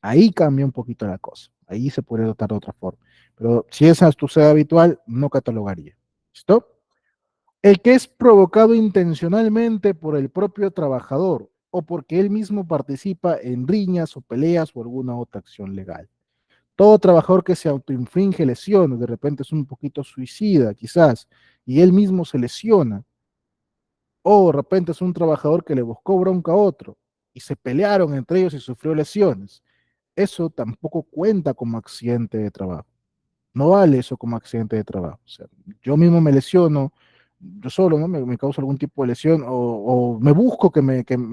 Ahí cambia un poquito la cosa. Ahí se puede tratar de otra forma. Pero si esa es tu sede habitual, no catalogaría. ¿Listo? El que es provocado intencionalmente por el propio trabajador o porque él mismo participa en riñas o peleas o alguna otra acción legal. Todo trabajador que se autoinfringe lesiones, de repente es un poquito suicida quizás, y él mismo se lesiona, o de repente es un trabajador que le buscó bronca a otro y se pelearon entre ellos y sufrió lesiones. Eso tampoco cuenta como accidente de trabajo. No vale eso como accidente de trabajo. O sea, yo mismo me lesiono, yo solo, ¿no? Me causo algún tipo de lesión o me busco que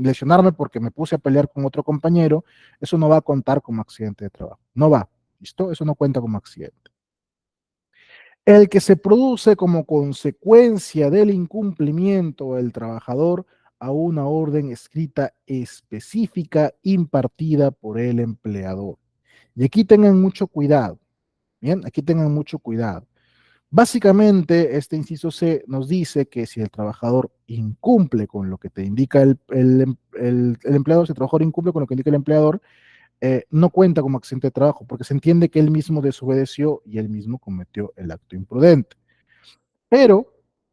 lesionarme porque me puse a pelear con otro compañero, eso no va a contar como accidente de trabajo. No va. ¿Listo? Eso no cuenta como accidente. El que se produce como consecuencia del incumplimiento del trabajador a una orden escrita específica impartida por el empleador. Y aquí tengan mucho cuidado. Bien, aquí tengan mucho cuidado. Básicamente, este inciso C nos dice que si el trabajador incumple con lo que te indica el empleador, si el trabajador incumple con lo que indica el empleador, no cuenta como accidente de trabajo, porque se entiende que él mismo desobedeció y él mismo cometió el acto imprudente. Pero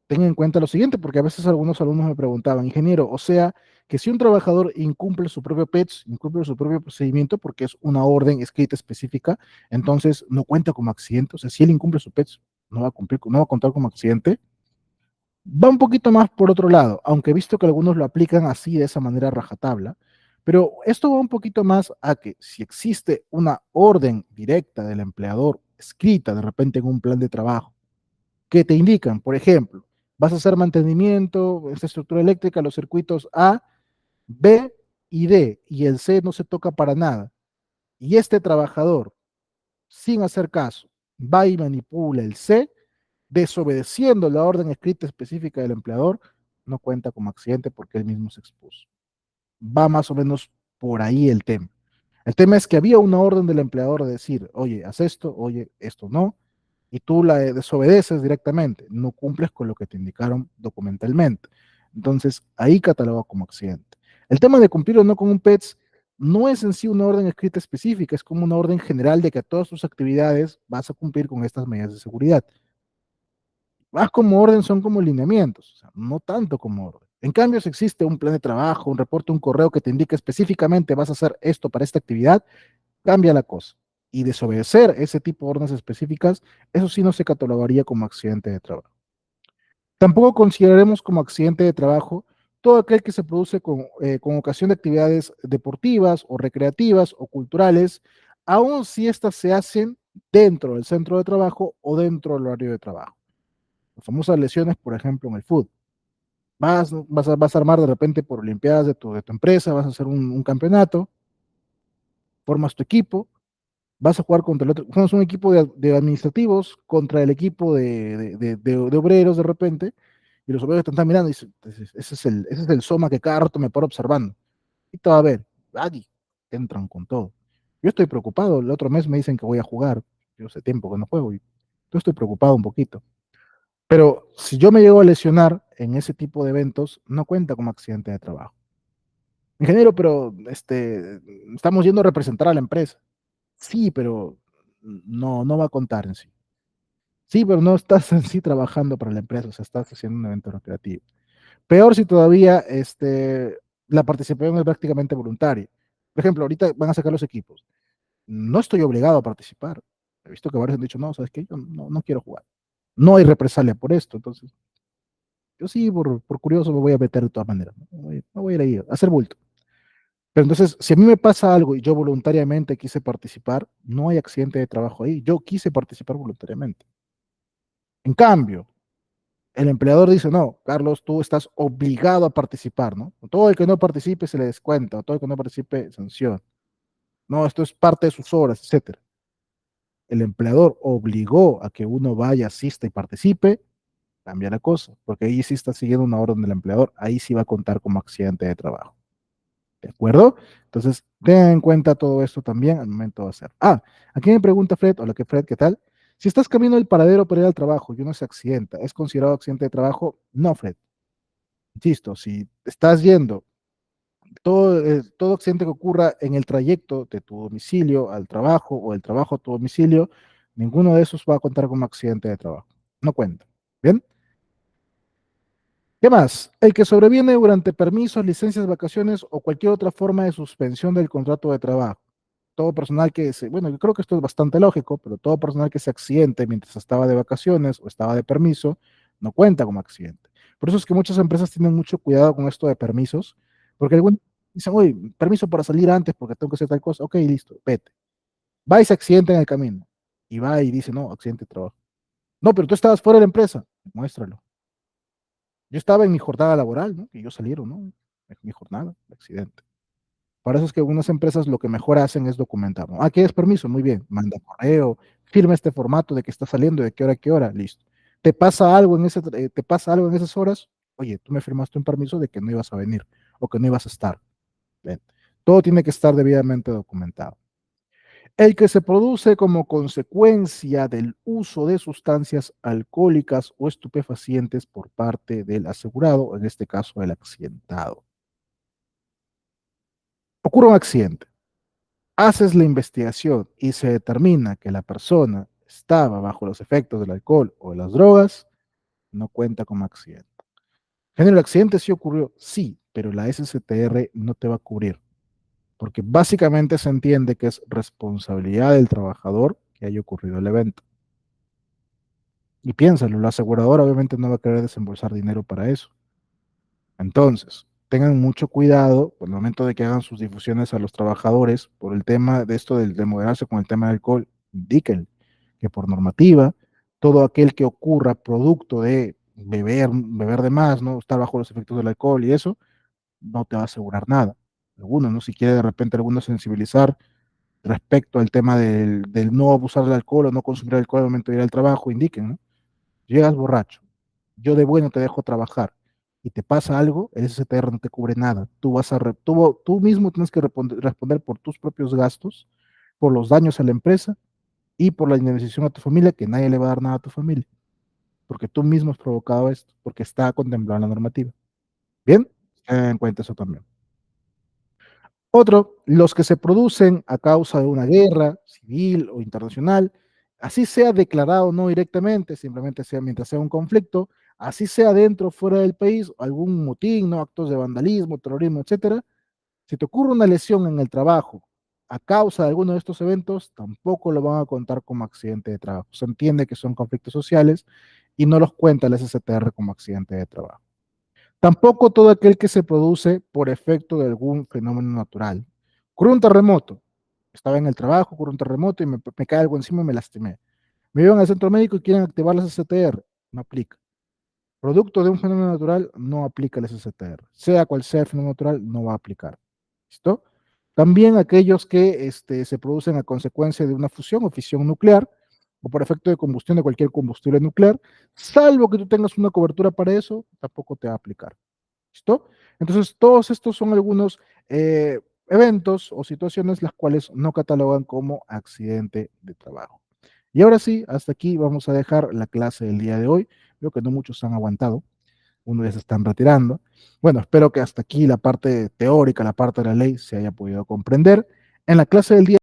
tengan en cuenta lo siguiente, porque a veces algunos alumnos me preguntaban, ingeniero, o sea, que si un trabajador incumple su propio PETS, incumple su propio procedimiento, porque es una orden escrita específica, entonces no cuenta como accidente. O sea, si él incumple su PETS, no va a cumplir, no va a contar como accidente. Va un poquito más por otro lado, aunque he visto que algunos lo aplican así, de esa manera rajatabla, pero esto va un poquito más a que si existe una orden directa del empleador escrita de repente en un plan de trabajo, que te indican, por ejemplo, vas a hacer mantenimiento, esta estructura eléctrica, los circuitos A, B y D, y el C no se toca para nada. Y este trabajador, sin hacer caso, va y manipula el C, desobedeciendo la orden escrita específica del empleador, no cuenta como accidente porque él mismo se expuso. Va más o menos por ahí el tema. El tema es que había una orden del empleador de decir, oye, haz esto, oye, esto no, y tú la desobedeces directamente, no cumples con lo que te indicaron documentalmente. Entonces, ahí cataloga como accidente. El tema de cumplir o no con un PETS no es en sí una orden escrita específica, es como una orden general de que a todas tus actividades vas a cumplir con estas medidas de seguridad. Más como orden son como lineamientos, o sea, no tanto como orden. En cambio, si existe un plan de trabajo, un reporte, un correo que te indica específicamente vas a hacer esto para esta actividad, cambia la cosa. Y desobedecer ese tipo de órdenes específicas, eso sí no se catalogaría como accidente de trabajo. Tampoco consideraremos como accidente de trabajo todo aquel que se produce con ocasión de actividades deportivas o recreativas o culturales, aun si éstas se hacen dentro del centro de trabajo o dentro del horario de trabajo. Las famosas lesiones, por ejemplo, en el fútbol. Vas a armar de repente por Olimpiadas de tu empresa, vas a hacer un campeonato, formas tu equipo, vas a jugar contra el otro, somos un equipo de administrativos contra el equipo de obreros de repente, y los obreros te están mirando y dicen, ese es el Soma que cada rato me paro observando. Y te va a ver, ahí entran con todo. Yo estoy preocupado, el otro mes me dicen que voy a jugar, yo hace tiempo que no juego y yo estoy preocupado un poquito. Pero si yo me llego a lesionar en ese tipo de eventos, no cuenta como accidente de trabajo. Ingeniero, pero estamos yendo a representar a la empresa. Sí, pero no va a contar en sí. Sí, pero no estás en sí trabajando para la empresa, o sea, estás haciendo un evento recreativo. Peor si todavía la participación es prácticamente voluntaria. Por ejemplo, ahorita van a sacar los equipos. No estoy obligado a participar. He visto que varios han dicho, no, ¿sabes qué? Yo no quiero jugar. No hay represalia por esto. Entonces, yo sí, por curioso, me voy a meter de todas maneras. No voy a ir ahí a hacer bulto. Pero entonces, si a mí me pasa algo y yo voluntariamente quise participar, no hay accidente de trabajo ahí. Yo quise participar voluntariamente. En cambio, el empleador dice, no, Carlos, tú estás obligado a participar, ¿no? Todo el que no participe se le descuenta, o todo el que no participe sanciona. No, esto es parte de sus horas, etcétera. El empleador obligó a que uno vaya, asista y participe, cambia la cosa, porque ahí sí está siguiendo una orden del empleador, ahí sí va a contar como accidente de trabajo. ¿De acuerdo? Entonces, ten en cuenta todo esto también al momento de hacer. Aquí me pregunta Fred, hola, ¿qué Fred? ¿Qué tal? Si estás camino del paradero para ir al trabajo y uno se accidenta, ¿es considerado accidente de trabajo? No, Fred. Insisto, si estás yendo Todo accidente que ocurra en el trayecto de tu domicilio al trabajo o del trabajo a tu domicilio, ninguno de esos va a contar como accidente de trabajo. No cuenta. ¿Bien? ¿Qué más? El que sobreviene durante permisos, licencias, vacaciones o cualquier otra forma de suspensión del contrato de trabajo. Todo personal bueno, yo creo que esto es bastante lógico, pero todo personal que se accidente mientras estaba de vacaciones o estaba de permiso, no cuenta como accidente. Por eso es que muchas empresas tienen mucho cuidado con esto de permisos, porque algunos dicen, oye, permiso para salir antes porque tengo que hacer tal cosa. Ok, listo, vete. Va y se accidenta en el camino. Y va y dice, no, accidente de trabajo. No, pero tú estabas fuera de la empresa. Muéstralo. Yo estaba en mi jornada laboral, ¿no? Y yo salieron, ¿no? En mi jornada, accidente. Para eso es que algunas empresas lo que mejor hacen es documentar, ¿no? Ah, ¿quieres permiso? Muy bien, manda correo, firma este formato de que está saliendo, de qué hora, listo. ¿Te pasa algo en esas horas? Oye, tú me firmaste un permiso de que no ibas a venir o que no ibas a estar. Ven. Todo tiene que estar debidamente documentado. El que se produce como consecuencia del uso de sustancias alcohólicas o estupefacientes por parte del asegurado, en este caso el accidentado. Ocurre un accidente, haces la investigación y se determina que la persona estaba bajo los efectos del alcohol o de las drogas, no cuenta como accidente. Género, el accidente sí ocurrió, sí, pero la SSTR no te va a cubrir, porque básicamente se entiende que es responsabilidad del trabajador que haya ocurrido el evento. Y piénsalo, la aseguradora obviamente no va a querer desembolsar dinero para eso. Entonces, tengan mucho cuidado por el momento de que hagan sus difusiones a los trabajadores por el tema de esto de moderarse con el tema del alcohol. Indiquen que por normativa, todo aquel que ocurra producto de beber de más, ¿no? Estar bajo los efectos del alcohol y eso, no te va a asegurar nada. Algunos, ¿no? Si quiere de repente algunos sensibilizar respecto al tema del no abusar del alcohol o no consumir alcohol al momento de ir al trabajo, indiquen, ¿no? Llegas borracho, yo de bueno te dejo trabajar y te pasa algo, el SSTR no te cubre nada. Tú mismo tienes que responder por tus propios gastos, por los daños a la empresa y por la indemnización a tu familia, que nadie le va a dar nada a tu familia, porque tú mismo has provocado esto, porque está contemplado en la normativa. Bien, ten en cuenta eso también. Otro, los que se producen a causa de una guerra civil o internacional, así sea declarado o no directamente, simplemente sea mientras sea un conflicto, así sea dentro o fuera del país, algún motín, ¿no? Actos de vandalismo, terrorismo, etcétera. Si te ocurre una lesión en el trabajo a causa de alguno de estos eventos, tampoco lo van a contar como accidente de trabajo. Se entiende que son conflictos sociales y no los cuenta el SSTR como accidente de trabajo. Tampoco todo aquel que se produce por efecto de algún fenómeno natural. Ocurrió un terremoto, estaba en el trabajo, ocurrió un terremoto y me cae algo encima y me lastimé. Me llevan al centro médico y quieren activar las STR, no aplica. Producto de un fenómeno natural, no aplica el SSTR. Sea cual sea el fenómeno natural, no va a aplicar. ¿Listo? También aquellos que se producen a consecuencia de una fusión o fisión nuclear, o por efecto de combustión de cualquier combustible nuclear, salvo que tú tengas una cobertura para eso, tampoco te va a aplicar. ¿Listo? Entonces, todos estos son algunos eventos o situaciones las cuales no catalogan como accidente de trabajo. Y ahora sí, hasta aquí vamos a dejar la clase del día de hoy. Veo que no muchos han aguantado, unos ya se están retirando. Bueno, espero que hasta aquí la parte teórica, la parte de la ley se haya podido comprender. En la clase del día